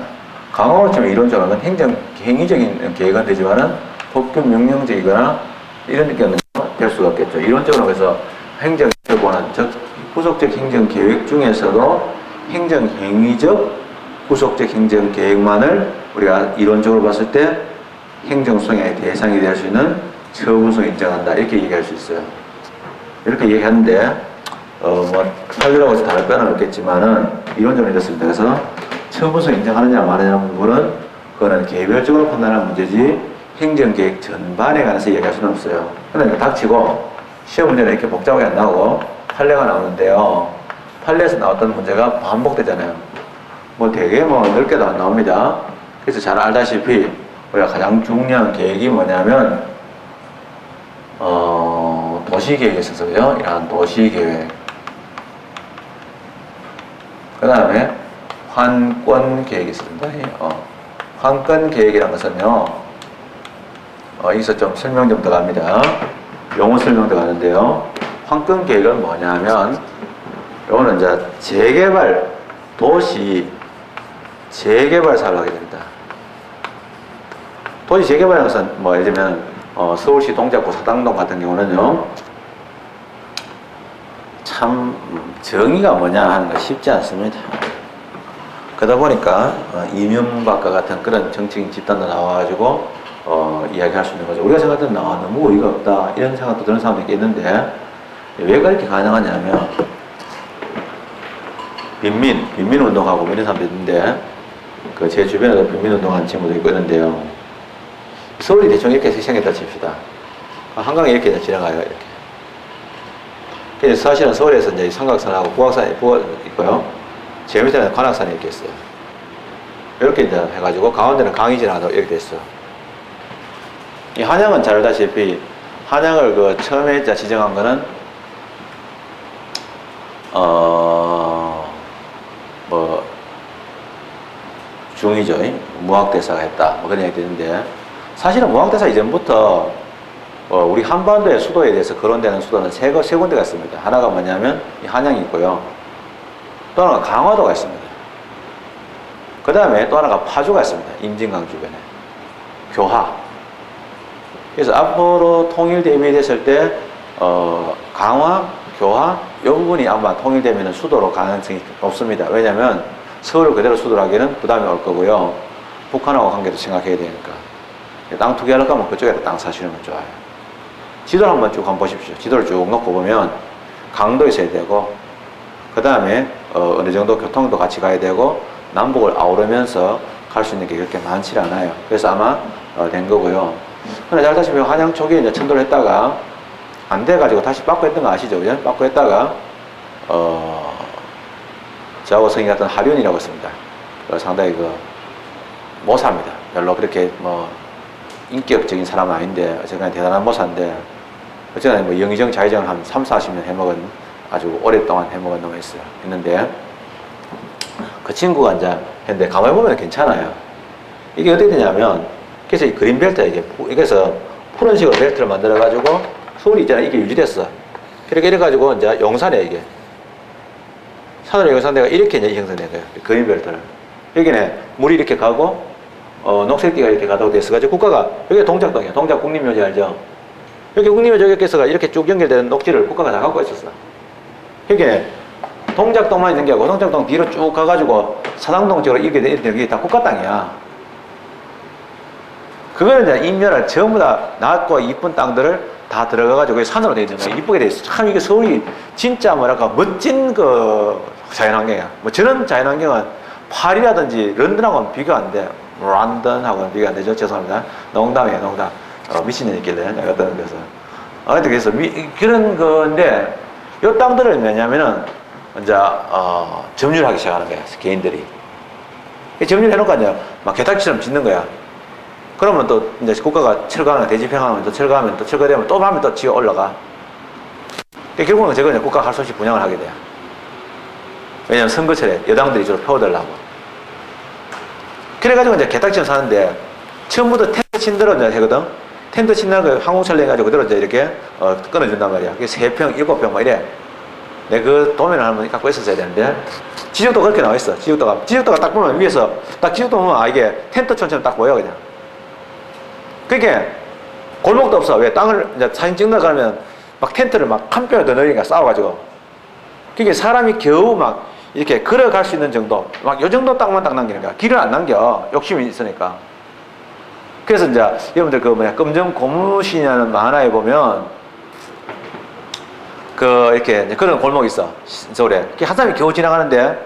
강학으로 치면 이론적으로는 행정행위적인 계획은 되지만은 법규 명령적이거나 이런 경우는 될 수가 없겠죠. 이론적으로 그래서 행정계획과는 즉 후속적 행정계획 중에서도 행정행위적 후속적 행정계획만을 우리가 이론적으로 봤을 때 행정수행의 대상이 될 수 있는 처분성 인정한다 이렇게 얘기할 수 있어요. 이렇게 얘기하는데 뭐 판례라고 해서 다를 바는 없겠지만은 이론적으로 이렇습니다. 그래서 처분성 인정하느냐 마느냐는 부분은 그거는 개별적으로 판단하는 문제지 행정계획 전반에 관해서 얘기할 수는 없어요. 그러니까 닥치고 시험 문제는 이렇게 복잡하게 안 나오고 판례가 나오는데요. 판례에서 나왔던 문제가 반복되잖아요. 뭐 되게 뭐 넓게도 안 나옵니다. 그래서 잘 알다시피 우리가 가장 중요한 계획이 뭐냐면 도시계획에 있어서요. 이러한 도시계획. 그 다음에 환권계획이 있습니다. 환권계획이라는 것은요. 여기서 좀 설명 좀 더 갑니다. 용어 설명 더 가는데요. 환권계획은 뭐냐면 이거는 이제 재개발, 도시 재개발 사업을 하게 됩니다. 도시 재개발이라는 것은 뭐 예를 들면 서울시 동작구 사당동 같은 경우는요. 참 정의가 뭐냐 하는 거 쉽지 않습니다. 그러다 보니까 이명박과 같은 그런 정치인 집단도 나와가지고 이야기할 수 있는 거죠. 우리가 생각할 때는 너무 의의가 없다 이런 생각도 드는 사람도 있겠는데 왜 그렇게 가능하냐면 빈민운동하고 이런 사람도 있는데 그 제 주변에도 빈민운동하는 친구도 있고 있는데요. 서울이 대충 이렇게 생겼다 칩시다. 한강이 이렇게 지나가요. 이렇게. 그래서 사실은 서울에서 이제 삼각산하고 북악산이 있고요. 제 밑에는 관악산이 이렇게 있어요. 이렇게 이제 해가지고 가운데는 강이 지나가서 이렇게 됐어요. 이 한양은 잘 알다시피 한양을 그 처음에 지정한 거는 뭐 중이죠. 무학대사가 했다. 뭐 그런 얘기 되는데 사실은 무학대사 이전부터 우리 한반도의 수도에 대해서 거론되는 수도는 세 군데가 있습니다. 하나가 뭐냐면 이 한양이 있고요. 또 하나가 강화도가 있습니다. 그 다음에 또 하나가 파주가 있습니다. 임진강 주변에. 교화. 그래서 앞으로 통일됨이 됐을 때 강화, 교화 이 부분이 아마 통일되면 수도로 가능성이 높습니다. 왜냐하면 서울을 그대로 수도로 하기에는 부담이 올 거고요. 북한하고 관계도 생각해야 되니까. 땅 투기하려고 하면 그쪽에다 땅 사시는 건 좋아요. 지도를 한번 쭉 한번 보십시오. 지도를 쭉 놓고 보면 강도 있어야 되고, 그 다음에 어느 정도 교통도 같이 가야 되고, 남북을 아우르면서 갈 수 있는 게 그렇게 많지 않아요. 그래서 아마 된 거고요. 근데 잘 다시피 한양 초기에 이제 천도를 했다가 안 돼가지고 다시 빠꾸 했던 거 아시죠? 그죠? 빠꾸 했다가 저하고 성이 같은 하륜이라고 있습니다. 상당히 모사입니다. 별로 그렇게 뭐 인격적인 사람은 아닌데 어쨌거나 대단한 모사인데 어쨌거나 뭐 영의정 자의정을 한 3, 40년 해먹은 아주 오랫동안 해먹은 놈이 있는데 그 친구가 이제 했는데 가만히 보면 괜찮아요. 이게 어떻게 되냐면 그래서 이 그린 벨트야 이게 그래서 푸른 식으로 벨트를 만들어 가지고 서울이 있잖아 이게 유지됐어. 그렇게 이래가지고 이제 용산에 이게 산으로 용산대가 이렇게 이제 형성된 거예요. 그린 벨트를 여기는 물이 이렇게 가고 녹색띠가 이렇게 가다고 됐어가지고 국가가 여기 동작동이야. 동작 국립묘지 알죠? 여기 국립묘지 여기서가 이렇게 쭉 연결되는 녹지를 국가가 다 갖고 있었어. 여기는 동작동만 있는 게 아니고 동작동 뒤로 쭉 가가지고 사당동 쪽으로 이렇게 이게 다 국가 땅이야. 그거는 이제 인면을 전부 다 낮고 이쁜 땅들을 다 들어가가지고 산으로 되어 있는 거야. 이쁘게 되어 있어. 참 이게 서울이 진짜 뭐랄까 멋진 자연환경이야. 뭐 저런 자연환경은 파리라든지 런던하고는 비교 안 돼. 런던하고는 비교 안 되죠. 죄송합니다. 농담이에요, 농담. 미친년이 있길래 내가 어떤 데서. 근데 그래서 그런 건데 이 땅들을 뭐냐면은 이제 점유하기 시작하는 거야. 개인들이. 점유해놓고 이제 막 개탁지처럼 짓는 거야. 그러면 또 이제 국가가 철거하는 대지평하면 또 철거하면 또 철거되면 또 하면 또 지어 올라가. 결국은 저거 국가가 할 수 없이 분양을 하게 돼요. 왜냐면 선거철에 여당들이 주로 표어달라고. 그래가지고 이제 개탁지를 사는데 처음부터 텐트 친대로 이제 하거든. 텐트 친다는 거 항공철로 해가지고 그대로 이제 이렇게 끊어준단 말이야. 그게 3평, 7평 막 이래. 내 그 도면을 한번 갖고 있었어야 되는데 지적도 그렇게 나와 있어. 지적도가 딱 보면 위에서 딱 지적도 보면 이게 텐트촌처럼 딱 보여 그냥. 그게 골목도 없어. 왜 땅을 이제 사진 찍는다 그러면 막 텐트를 막 한 뼘 더 넣으니까 싸워가지고 그게 사람이 겨우 막 이렇게 걸어갈 수 있는 정도 막 요 정도 땅만 딱 남기는 거야. 길을 안 남겨. 욕심이 있으니까. 그래서 이제 여러분들 금정 고무신이라는 만화에 보면 이렇게 그런 골목이 있어. 서울에. 한 사람이 겨우 지나가는데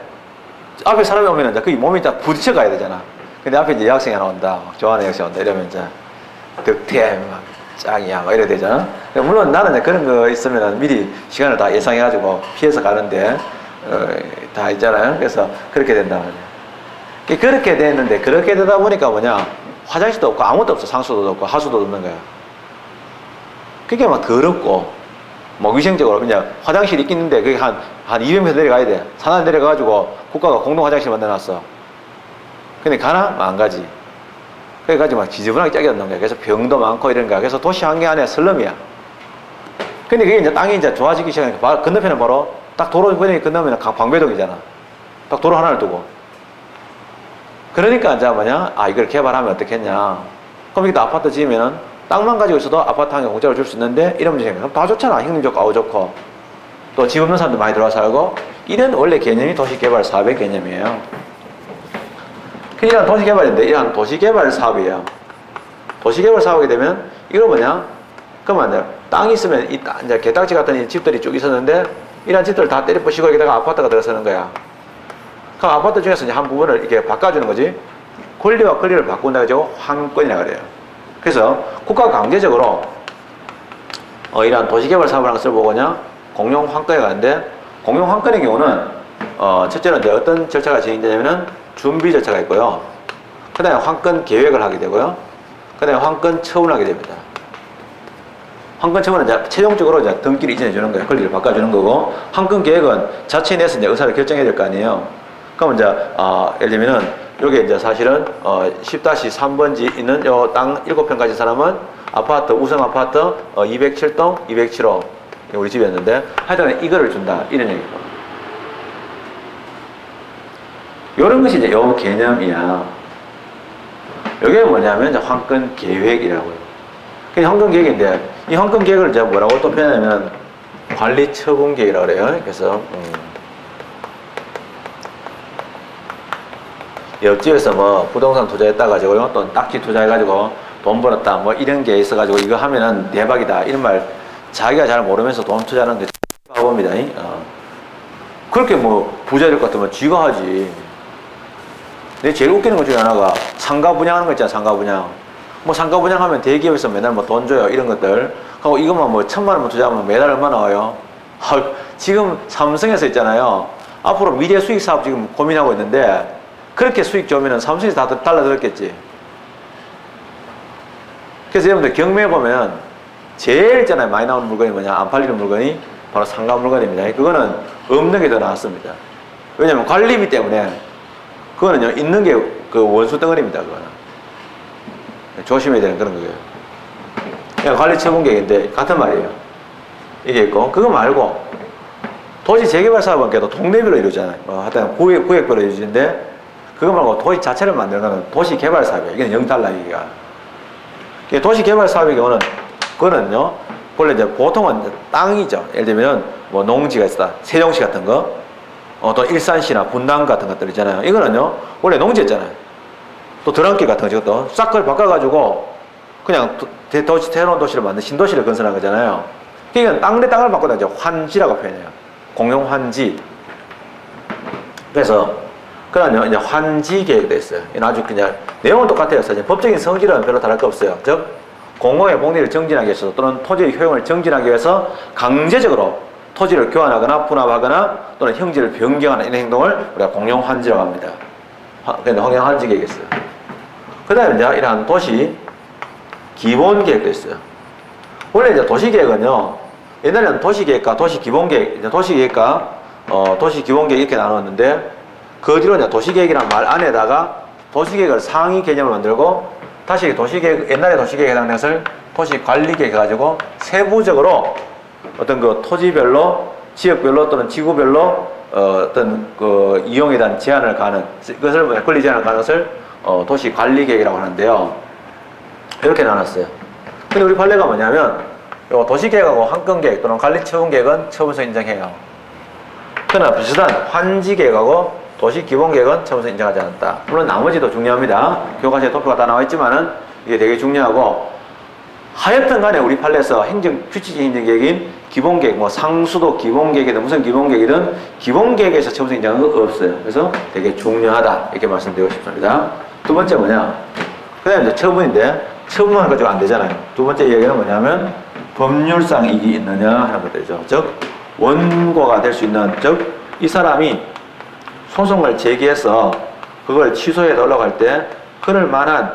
앞에 사람이 오면 이제 그 몸이 딱 부딪혀 가야 되잖아. 근데 앞에 이제 여학생이 하나 온다. 막 좋아하는 여학생이 온다. 이러면 이제 덕템 막 짱이야 막 이래 되잖아. 물론 나는 이제 그런 거 있으면 미리 시간을 다 예상해가지고 피해서 가는데 다 있잖아요. 그래서 그렇게 된단 말이야. 그렇게 됐는데 그렇게 되다 보니까 화장실도 없고 아무것도 없어. 상수도 없고 하수도 없는 거야. 그게 막 더럽고 뭐 위생적으로 그냥 화장실이 있겠는데 그게 한 200m 내려가야 돼. 산안 내려가가지고 국가가 공동 화장실 만들어놨어. 근데 가나? 안 가지. 그래가지고 막 지저분하게 짝이 없는 거야. 그래서 병도 많고 이런 거야. 그래서 도시 환경 안에 슬럼이야. 근데 그게 이제 땅이 이제 좋아지기 시작하니까 건너편은 바로 딱 도로 건너면 방배동이잖아. 딱 도로 하나를 두고. 그러니까 이제 이걸 개발하면 어떻겠냐. 그럼 여기다 아파트 지으면은 땅만 가지고 있어도 아파트 한 개 공짜로 줄 수 있는데 이러면 그럼 다 좋잖아. 형님 좋고 아우 좋고. 또 집 없는 사람도 많이 들어와 살고. 이런 원래 개념이 도시개발 사업의 개념이에요. 이런 도시개발인데 이런 도시개발 사업이에요. 도시개발 사업이 되면 이거 그러면 땅이 있으면 이제 개딱지 같은 이 집들이 쭉 있었는데 이런 집들을 다 때려 부시고 여기다가 아파트가 들어서는 거야. 그럼 아파트 중에서 이제 한 부분을 이렇게 바꿔주는 거지. 권리와 권리를 바꾼다 가지고 환권이라고 그래요. 그래서 국가가 강제적으로 이러한 도시개발 사업을 하는 것을 보고냐 공용환권에 가는데 공용환권의 경우는 첫째는 이제 어떤 절차가 진행되냐면은 준비 절차가 있고요. 그 다음에 환권 계획을 하게 되고요. 그 다음에 환권 처분을 하게 됩니다. 환권 처분은 이제 최종적으로 이제 등기를 이전해 주는 거예요. 권리를 바꿔주는 거고 환권 계획은 자체 내에서 이제 의사를 결정해야 될 거 아니에요. 그럼 이제 예를 들면은 요게 이제 사실은 10-3번지 있는 요 땅 7평 가진 사람은 아파트 우성 아파트 207동 207호 우리 집이었는데 하여튼 이거를 준다 이런 얘기예요. 요런 것이 이제 요 개념이야. 요게 뭐냐면 이제 환권 계획이라고요. 그게 환권 계획인데 이 환권 계획을 이제 뭐라고 또 표현하면 관리 처분 계획이라고 그래요. 그래서 옆집에서 뭐 부동산 투자했다 가지고요. 또 딱지 투자해가지고 돈 벌었다 뭐 이런 게 있어가지고 이거 하면은 대박이다 이런 말 자기가 잘 모르면서 돈 투자하는 게 바보입니다. 그렇게 뭐 부자 될 것 같으면 쥐가 하지. 근데 제일 웃기는 것 중에 하나가 상가 분양하는 거 있잖아. 상가 분양. 뭐 상가 분양하면 대기업에서 매달 뭐 돈 줘요 이런 것들 하고 이것만 뭐 1,000만 원 투자하면 매달 얼마 나와요? 지금 삼성에서 있잖아요. 앞으로 미래 수익 사업 지금 고민하고 있는데 그렇게 수익 좋으면 삼성에서 다 달라들었겠지. 그래서 여러분들 경매에 보면 제일 있잖아요. 많이 나오는 물건이 뭐냐? 안 팔리는 물건이 바로 상가 물건입니다. 그거는 없는 게 더 나았습니다. 왜냐면 관리비 때문에 그거는요 있는 게 그 원수 덩어리입니다. 그거는 조심해야 되는 그런 거예요. 그냥 관리 처분 계획인데 같은 말이에요. 이게 있고 그거 말고 도시 재개발 사업은 그래도 동네별로 이루어지잖아요. 뭐 하여튼 구역별로 이루어지는데 그거 말고 도시 자체를 만드는 거는 도시 개발 사업이에요. 이게 0달러 얘기가. 도시 개발 사업의 경우는 그거는요 원래 이제 보통은 이제 땅이죠. 예를 들면 뭐 농지가 있다, 세종시 같은 거, 또 일산시나 분당 같은 것들 있잖아요. 이거는요 원래 농지였잖아요. 또 드럼길 같은 거 저것도 싹 그걸 바꿔가지고 그냥 새로운 도시를 만든 신도시를 건설한 거잖아요. 그러니까 땅 대 땅을 바꾸다 이제 환지라고 표현해요. 공용 환지. 그래서 그런 이제 환지 계획도 있어요. 아주 그냥 내용은 똑같아요. 사실 법적인 성질은 별로 다를 거 없어요. 즉 공공의 복리를 정진하기 위해서 또는 토지의 효용을 정진하기 위해서 강제적으로 토지를 교환하거나 분합하거나 또는 형질을 변경하는 이런 행동을 우리가 공용 환지라고 합니다. 그런데 공용 환지 계획이 있어요. 그 다음에 이제 이러한 도시 기본 계획도 있어요. 원래 이제 도시 계획은요, 옛날에는 도시 계획과 도시 기본 계획, 도시 계획과 도시 기본 계획 이렇게 나눴는데 그 뒤로 이제 도시 계획이라는 말 안에다가 도시 계획을 상위 개념을 만들고 다시 도시 계획, 옛날에 도시 계획에 해당되는 것을 도시 관리 계획 해가지고 세부적으로 어떤 그 토지별로, 지역별로 또는 지구별로 어떤 그 이용에 대한 제한을 가는 그것을 권리 제한을 가는 것을 도시 관리 계획이라고 하는데요. 이렇게 나눴어요. 근데 우리 판례가 뭐냐면 요 도시 계획하고 환경 계획 또는 관리 처분 계획은 처분서 인정해요. 그러나 비슷한 환지 계획하고 도시 기본 계획은 처분서 인정하지 않았다. 물론 나머지도 중요합니다. 교과서에 도표가 다 나와 있지만은 이게 되게 중요하고 하여튼 간에 우리 판례에서 규칙적 행정계획인 기본계획, 뭐 상수도 기본계획이든 무슨 기본계획이든 기본계획에서 처분서 인정한 거 없어요. 그래서 되게 중요하다 이렇게 말씀드리고 싶습니다. 두 번째 뭐냐? 그 다음에 이제 처분인데 처분만 가지고 안 되잖아요. 두 번째 이야기는 뭐냐면 법률상 이익이 있느냐 하는 것들이죠. 즉 원고가 될 수 있는, 즉 이 사람이 소송을 제기해서 그걸 취소해 달라고 할 때 그럴 만한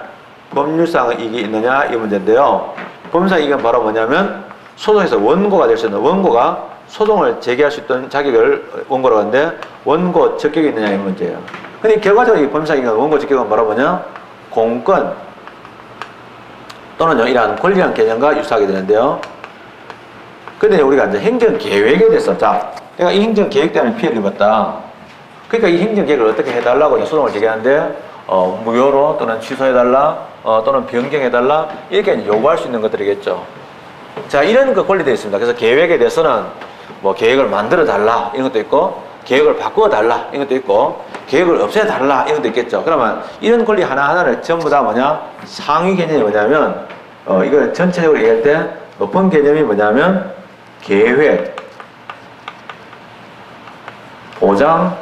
법률상 이익이 있느냐 이 문제인데요. 법률상 이익은 바로 뭐냐면 소송에서 원고가 될 수 있는, 원고가 소송을 제기할 수 있던 자격을 원고라고 하는데 원고 적격이 있느냐 이 문제예요. 근데 결과적으로 이 법률상 이익은 원고 적격은 바로 뭐냐? 공권 또는 이러한 권리란 개념과 유사하게 되는데요. 근데 우리가 이제 행정계획에 대해서, 자, 내가 이 행정계획 때문에 피해를 입었다. 그러니까 이 행정계획을 어떻게 해달라고 소송을 제기하는데, 무효로 또는 취소해달라, 또는 변경해달라, 이렇게 요구할 수 있는 것들이겠죠. 자, 이런 그 권리들이 있습니다. 그래서 계획에 대해서는 뭐 계획을 만들어달라, 이런 것도 있고, 계획을 바꾸어달라, 이런 것도 있고, 계획을 없애달라, 이런 것도 있겠죠. 그러면 이런 권리 하나하나를 전부 다 뭐냐? 상위 개념이 뭐냐면, 이걸 전체적으로 얘기할 때 높은 개념이 뭐냐면, 계획, 보장,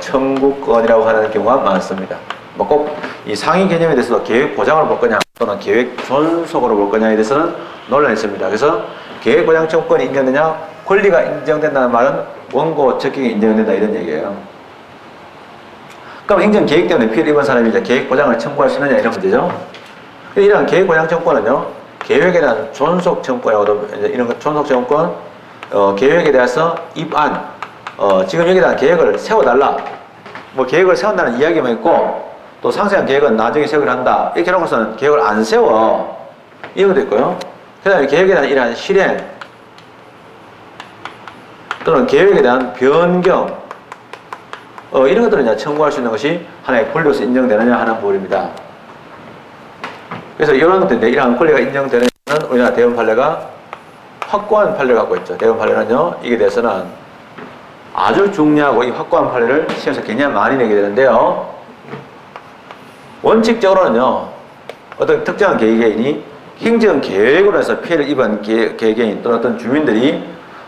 청구권이라고 하는 경우가 많습니다. 뭐 꼭 이 상위 개념에 대해서도 계획 보장을 볼 거냐 또는 계획 존속으로 볼 거냐에 대해서는 논란이 있습니다. 그래서 계획 보장 청구권이 인정되냐, 권리가 인정된다는 말은 원고 적격이 인정된다 이런 얘기예요. 그럼 행정 계획 때문에 피해를 입은 사람이 이제 계획 보장을 청구할 수 있느냐 이런 문제죠. 이런 계획 보장 청구권은요, 계획에 대한 존속 청구권이라고도 이런 거 존속 청구권, 계획에 대해서 입안, 지금 여기에 대한 계획을 세워달라. 뭐 계획을 세운다는 이야기만 있고 또 상세한 계획은 나중에 세우기로 한다. 이렇게 해놓고서는 계획을 안 세워. 이런 것도 있고요. 그 다음에 계획에 대한 이러한 실행 또는 계획에 대한 변경 이런 것들은 이제 청구할 수 있는 것이 하나의 권리로서 인정되느냐 하는 부분입니다. 그래서 이런 것들인데 이러한 권리가 인정되는 것은 우리나라 대법원 판례가 확고한 판례를 갖고 있죠. 대법원 판례는요, 이게 대해서는 아주 중요하고 이 확고한 판례를 시험에서 굉장히 많이 내게 되는데요. 원칙적으로는요, 어떤 특정한 개개인이 행정계획으로 해서 피해를 입은 개개인 또는 어떤 주민들이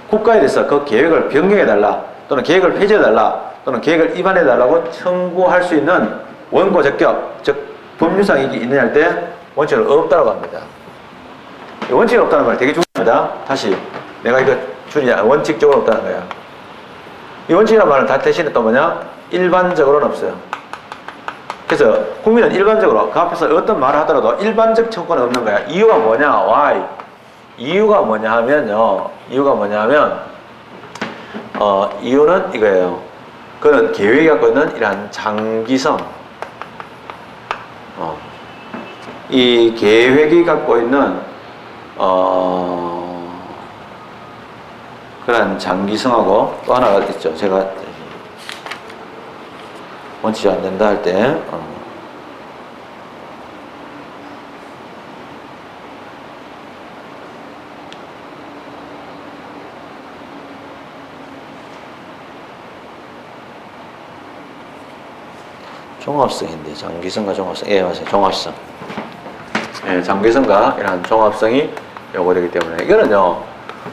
국가에 대해서 그 계획을 변경해달라, 또는 계획을 폐지해달라, 또는 계획을 위반해달라고 청구할 수 있는 원고 적격, 즉 법률상 이게 있느냐 할 때 원칙은 없다고 합니다. 원칙이 없다는 말 되게 중요합니다. 다시 내가 이거 줄이냐, 원칙적으로 없다는 거야. 이 원칙이라는 말은 다 대신에 또 뭐냐? 일반적으로는 없어요. 그래서 국민은 일반적으로 그 앞에서 어떤 말을 하더라도 일반적 청구는 없는 거야. 이유가 뭐냐? Why? 이유가 뭐냐 하면요. 이유는 이거예요. 그는 계획이 갖고 있는 이러한 장기성. 이 계획이 갖고 있는 그런 장기성하고 또 하나가 있죠. 제가 원칙이 안 된다 할 때, 종합성인데, 장기성과 종합성. 예, 맞아요. 종합성. 예, 장기성과 이런 종합성이 요구되기 때문에, 이거는요,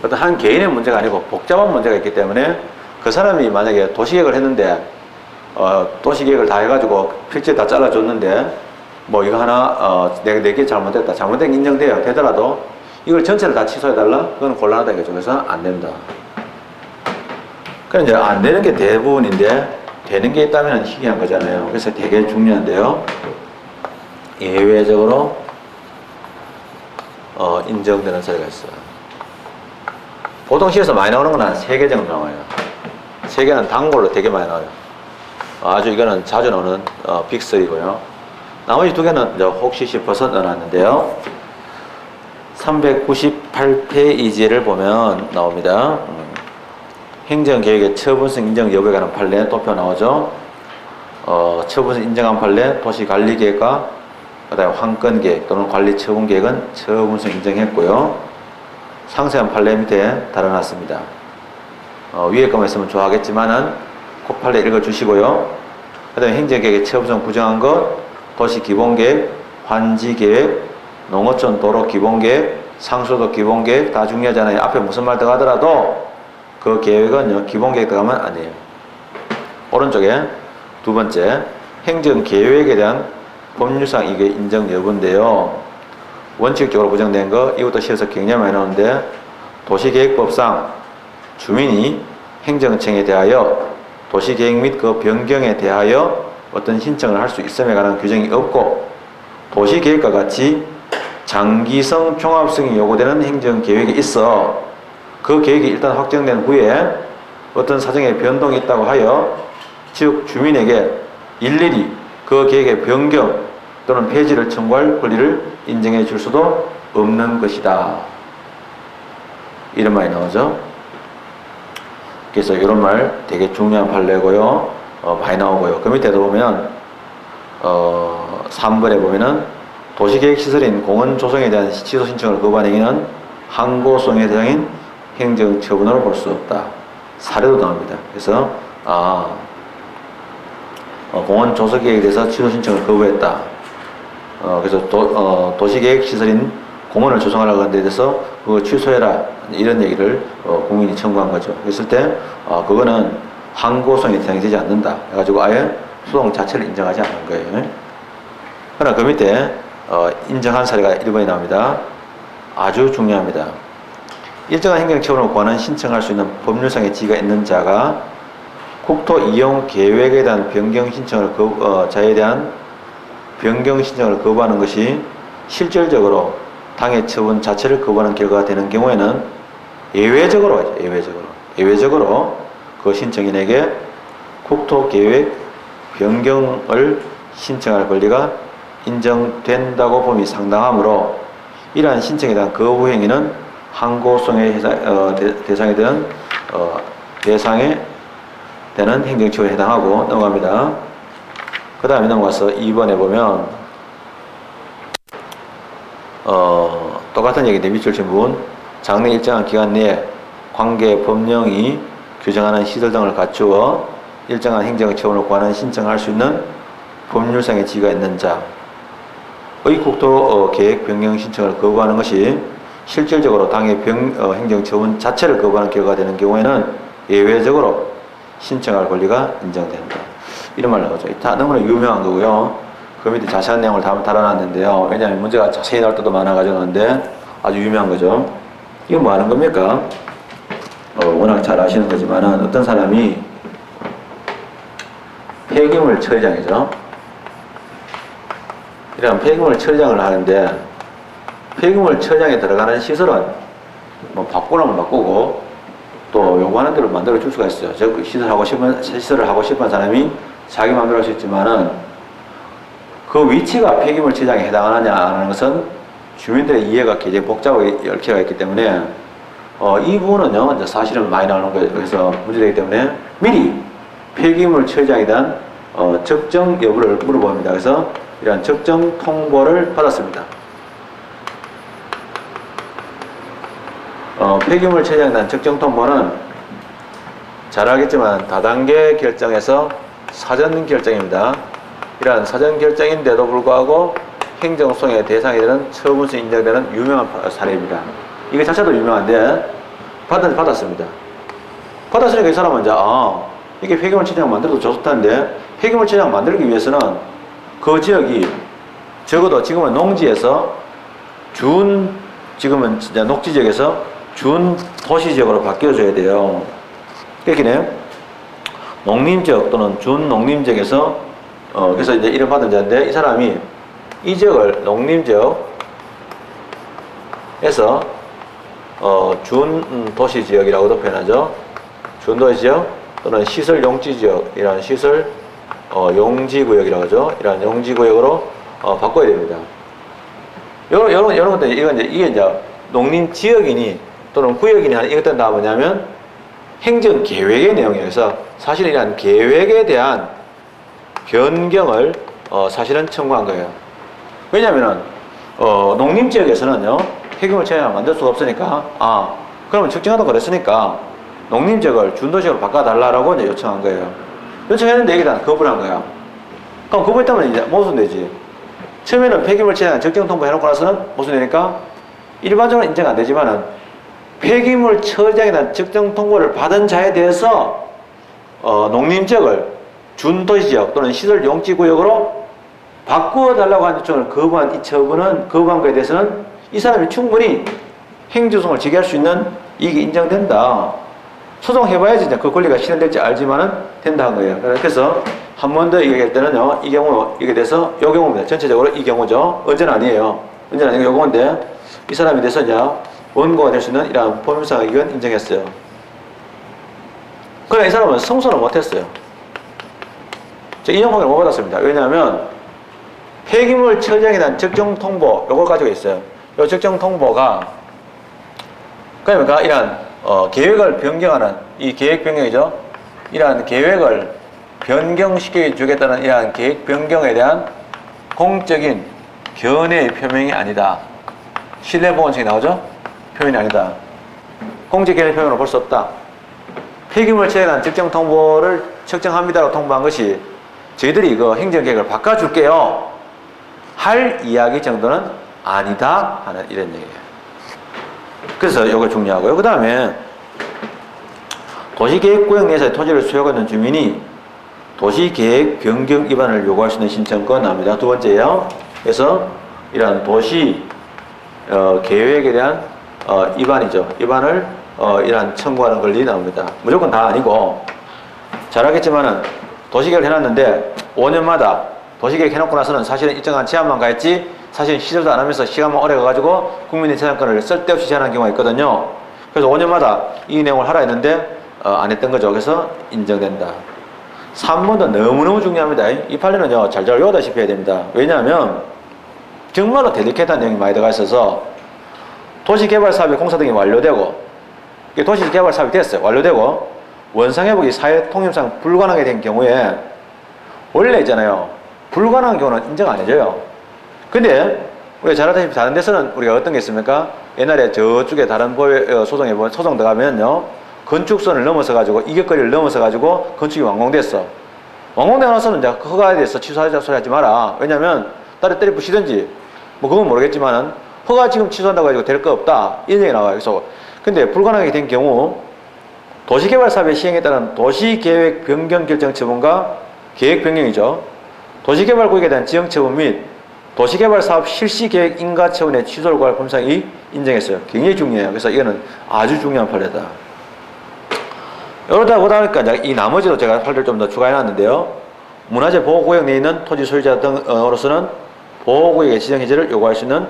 어떤 한 개인의 문제가 아니고 복잡한 문제가 있기 때문에 그 사람이 만약에 도시계획을 했는데, 도시계획을 다 해가지고 필지 다 잘라줬는데, 뭐 이거 하나, 내게 잘못됐다. 잘못된 게 인정돼요. 되더라도 이걸 전체를 다 취소해달라? 그건 곤란하다 이거죠. 그래서 안 된다. 그럼 이제 안 되는 게 대부분인데, 되는 게 있다면 희귀한 거잖아요. 그래서 되게 중요한데요. 예외적으로 인정되는 사례가 있어요. 보통 시에서 많이 나오는 건 한 3개 정도 나와요. 3개는 단골로 되게 많이 나와요. 아주 이거는 자주 나오는 빅3고요. 나머지 2개는 이제 혹시 싶어서 넣어놨는데요. 398페이지를 보면 나옵니다. 행정계획의 처분성 인정 여부에 관한 판례 또표 나오죠. 처분성 인정한 판례 도시관리계획과 그다음에 환건계획 또는 관리처분계획은 처분성 인정했고요. 상세한 판례 밑에 달아놨습니다. 위에 것만 있으면 좋아하겠지만은 꼭 판례 읽어주시고요. 그 다음에 행정계획의 처분성 부정한 것, 도시기본계획, 환지계획, 농어촌 도로기본계획, 상수도 기본계획 다 중요하잖아요. 앞에 무슨 말 들어가더라도 그 계획은 기본계획 들어가면 아니에요. 오른쪽에 두 번째, 행정계획에 대한 법률상 이게 인정 여부인데요. 원칙적으로 부정된 거, 이것도 시에서 굉장히 많이 나오는데, 도시계획법상 주민이 행정청에 대하여 도시계획 및 그 변경에 대하여 어떤 신청을 할 수 있음에 관한 규정이 없고, 도시계획과 같이 장기성, 종합성이 요구되는 행정계획이 있어 그 계획이 일단 확정된 후에 어떤 사정의 변동이 있다고 하여 즉 주민에게 일일이 그 계획의 변경 또는 폐지를 청구할 권리를 인정해 줄 수도 없는 것이다. 이런 말이 나오죠. 그래서 이런 말 되게 중요한 판례고요. 많이 나오고요. 그 밑에도 보면 3번에 보면은 도시계획시설인 공원 조성에 대한 취소 신청을 거부한 행위는 항고성의 대상인 행정처분으로 볼 수 없다. 사례도 나옵니다. 그래서 공원 조성계획에 대해서 취소 신청을 거부했다. 그래서 도시계획시설인 공원을 조성하려고 하는 데 대해서 그거 취소해라. 이런 얘기를 국민이 청구한 거죠. 그랬을 때 그거는 항고성의 대상이 되지 않는다. 해가지고 아예 소송 자체를 인정하지 않는 거예요. 그러나 그 밑에 인정한 사례가 1번에 나옵니다. 아주 중요합니다. 일정한 행정처분을 구하는 신청할 수 있는 법률상의 지위가 있는 자가 국토 이용 계획에 대한 변경 신청을 자에 대한 변경 신청을 거부하는 것이 실질적으로 당해 처분 자체를 거부하는 결과가 되는 경우에는 예외적으로 그 신청인에게 국토 계획 변경을 신청할 권리가 인정된다고 봄이 상당하므로 이러한 신청에 대한 거부 행위는 항고성의 대상에 되는 행정처분에 해당하고 넘어갑니다. 그 다음에 넘어가서 2번에 보면 똑같은 얘기인데 밑줄 친 부분, 장래 일정한 기간 내에 관계 법령이 규정하는 시설 등을 갖추어 일정한 행정처분을 구하는 신청할 수 있는 법률상의 지위가 있는 자의 국토 계획 변경 신청을 거부하는 것이 실질적으로 당의 행정처분 자체를 거부하는 결과가 되는 경우에는 예외적으로 신청할 권리가 인정된다. 이런 말을 하죠. 다 너무나 유명한 거고요. 그 밑에 자세한 내용을 다 달아놨는데요. 왜냐하면 문제가 자세히 나올 때도 많아가지고 하는데 아주 유명한 거죠. 이건 뭐 하는 겁니까? 워낙 잘 아시는 거지만은 어떤 사람이 폐기물 처리장이죠. 이런 폐기물 처리장을 하는데 폐기물 처리장에 들어가는 시설은 뭐 바꾸려면 바꾸고 또 요구하는 대로 만들어 줄 수가 있어요. 즉 시설을 하고 싶은 사람이 자기 마음대로 할 수 있지만은 그 위치가 폐기물 처리장에 해당하느냐 안 하는 것은 주민들의 이해가 굉장히 복잡하게 얽혀가 있기 때문에 이 부분은요 이제 사실은 많이 나오는 거예요. 그래서 문제되기 때문에 미리 폐기물 처리장에 대한 적정 여부를 물어봅니다. 그래서 이러한 적정 통보를 받았습니다. 폐기물 처리장에 대한 적정 통보는 잘 알겠지만 다단계 결정에서 사전 결정입니다. 이러한 사전 결정인데도 불구하고 행정소송의 대상이 되는 처분서 인정되는 유명한 사례입니다. 이거 자체도 유명한데 받았습니다. 받았으니까 이 사람은 이제 이게 폐기물 처리장 만들어도 좋다는데 폐기물 처리장 만들기 위해서는 그 지역이 적어도 지금은 농지에서 지금은 진짜 녹지지역에서 준 도시지역으로 바뀌어줘야 돼요. 그렇게 농림지역 또는 준 농림지역에서 그래서 이제 이름 받은 자인데 이 사람이 이 지역을 농림지역에서 준 도시지역이라고도 표현하죠. 준 도시지역 또는 시설 용지지역 이런 시설 용지구역이라고 하죠. 이런 용지구역으로 바꿔야 됩니다. 이런 것들 이게 이제 농림지역이니 또는 구역이니 하는 이것들은 다 뭐냐면 행정계획의 내용이에요. 그래서 사실 이런 계획에 대한 변경을 사실은 청구한 거예요. 왜냐면은 농림지역에서는요 폐기물 처리장을 만들 수가 없으니까 그러면 측정하다 그랬으니까 농림지역을 준도시역으로 바꿔달라고 이제 요청한 거예요. 요청했는데 여기다 거부를 한 거야. 그럼 거부했다면 이제 모순되지. 처음에는 폐기물 처리장 적정 통보 해놓고 나서는 모순되니까 일반적으로 인정 안 되지만은 폐기물 처리장에 대한 적정 통보를 받은 자에 대해서 농림지역을 준도시지역 또는 시설 용지구역으로 바꾸어달라고 하는 요청을 거부한 이 처분은 거부한 거에 대해서는 이 사람이 충분히 행정소송을 제기할 수 있는 이게 인정된다. 소송해봐야지 이제 그 권리가 실현될지 알지만은 된다 한 거예요. 그래서 한 번 더 얘기할 때는요, 이 경우, 이게 돼서 요 경우입니다. 전체적으로 이 경우죠. 언제는 아니에요. 언제는 아니고 요 경우인데, 이 사람에 대해서 이제 원고가 될 수 있는 이러한 법률상 의견 인정했어요. 그러나 이 사람은 승소는 못했어요. 인용 확인을 못 받았습니다. 왜냐하면 폐기물 처리장에 대한 적정 통보, 요걸 가지고 있어요. 요 적정 통보가, 그러니까 이러한 계획을 변경하는 이 계획 변경이죠. 이러한 계획을 변경시켜 주겠다는 이러한 계획 변경에 대한 공적인 견해의 표명이 아니다. 신뢰보건청이 나오죠? 표현이 아니다. 공적 견해 표명으로 볼 수 없다. 폐기물 처리에 대한 적정 통보를 측정합니다라고 통보한 것이 저희들이 이거 행정계획을 바꿔줄게요 할 이야기 정도는 아니다 하는 이런 얘기예요. 그래서 이거 중요하고요. 그 다음에 도시계획구역 내에서의 토지를 소유하고 있는 주민이 도시계획 변경 위반을 요구할 수 있는 신청권 나옵니다. 두 번째요. 그래서 이러한 도시 계획에 대한 위반이죠. 위반을 이러한 청구하는 권리 나옵니다. 무조건 다 아니고 잘 알겠지만은 도시계획을 해놨는데 5년마다 도시계획 해놓고 나서는 사실은 일정한 제한만 가했지 사실 시설도 안 하면서 시간만 오래 가가지고 국민의 재산권을 쓸데없이 제한하는 경우가 있거든요. 그래서 5년마다 이 내용을 하라 했는데 안 했던 거죠. 그래서 인정된다. 3번도 너무너무 중요합니다. 이 판례는요 잘 외워다시피 해야 됩니다. 왜냐하면 정말로 데리케이트한 내용이 많이 들어가 있어서 도시개발사업의 공사 등이 완료되고 도시개발사업이 됐어요. 완료되고 원상회복이 사회통념상 불가능하게 된 경우에 원래 있잖아요. 불가능한 경우는 인정 안 해줘요. 근데 우리가 잘 알다시피 다른 데서는 우리가 어떤 게 있습니까? 옛날에 저쪽에 다른 소송에 들어가면요 건축선을 넘어서 가지고 이격거리를 넘어서 가지고 건축이 완공됐어. 완공되고 나서는 이제 그 허가에 대해서 취소하자 소리 하지 마라. 왜냐면 딸을 때려 부시든지 뭐 그건 모르겠지만은 허가 지금 취소한다고 해가지고 될 거 없다. 이런 얘기 나와요. 그래서 근데 불가능하게 된 경우 도시개발 사업의 시행에 따른 도시계획 변경 결정 처분과 계획 변경이죠. 도시개발구역에 대한 지형 처분 및 도시개발 사업 실시 계획 인가 처분의 취소를 구할 법상이 인정했어요. 굉장히 중요해요. 그래서 이거는 아주 중요한 판례다. 이러다 보니까 이 나머지도 제가 판례를 좀 더 추가해놨는데요. 문화재 보호구역 내에 있는 토지 소유자 등으로서는 보호구역의 지정 해제를 요구할 수 있는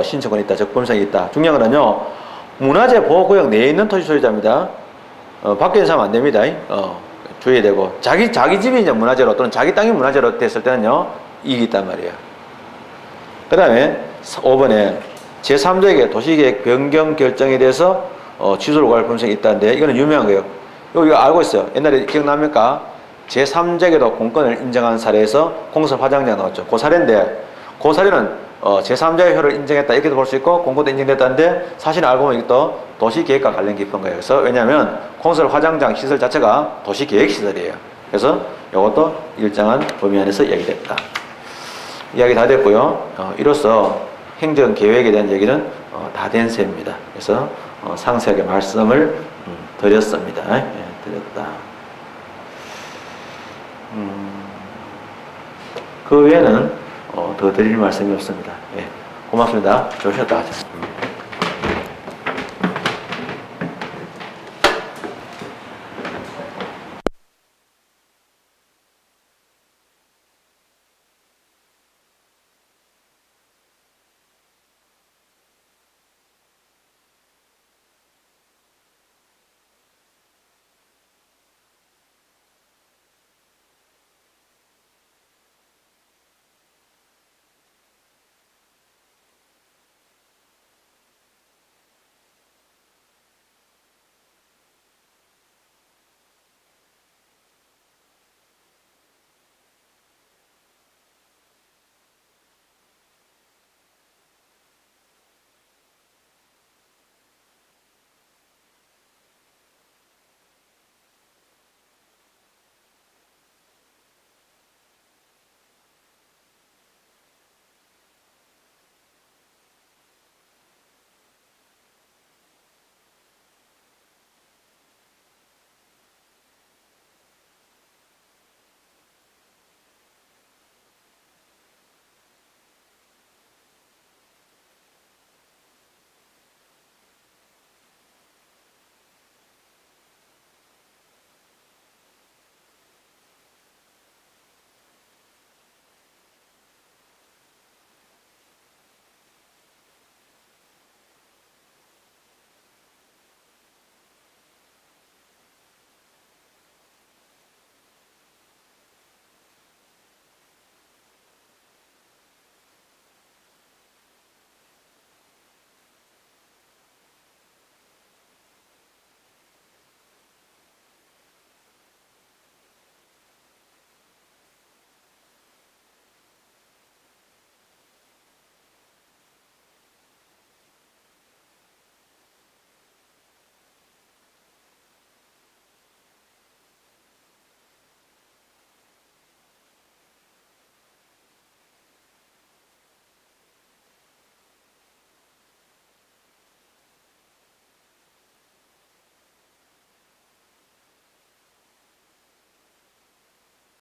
신청권이 있다. 즉 법상이 있다. 중요한 거는요. 문화재 보호구역 내에 있는 토지 소유자입니다. 밖에 있는 사람 안 됩니다. 주의해야 되고 자기 집이 이제 문화재로 또는 자기 땅이 문화재로 됐을 때는요 이익이 있단 말이에요. 그 다음에 5번에 제3자에게 도시계획 변경 결정에 대해서 취소를 구할 법성이 있다는데 이거는 유명한 거예요. 이거 알고 있어요. 옛날에 기억납니까? 제3자에게도 공권을 인정한 사례에서 공설 화장자가 나왔죠. 그 사례인데 그 사례는 제3자의 효를 인정했다 이렇게도 볼 수 있고 공권도 인정됐다는데 사실 알고 보니 또 도시계획과 관련 깊은 거예요. 그래서 왜냐하면 공설 화장장 시설 자체가 도시계획 시설이에요. 그래서 이것도 일정한 범위 안에서 이야기됐다. 이야기 다 됐고요. 이로써 행정계획에 대한 얘기는 다 된 셈입니다. 그래서 상세하게 말씀을 드렸습니다. 드렸다. 그 외에는 더 드릴 말씀이 없습니다. 고맙습니다. 좋으셨다.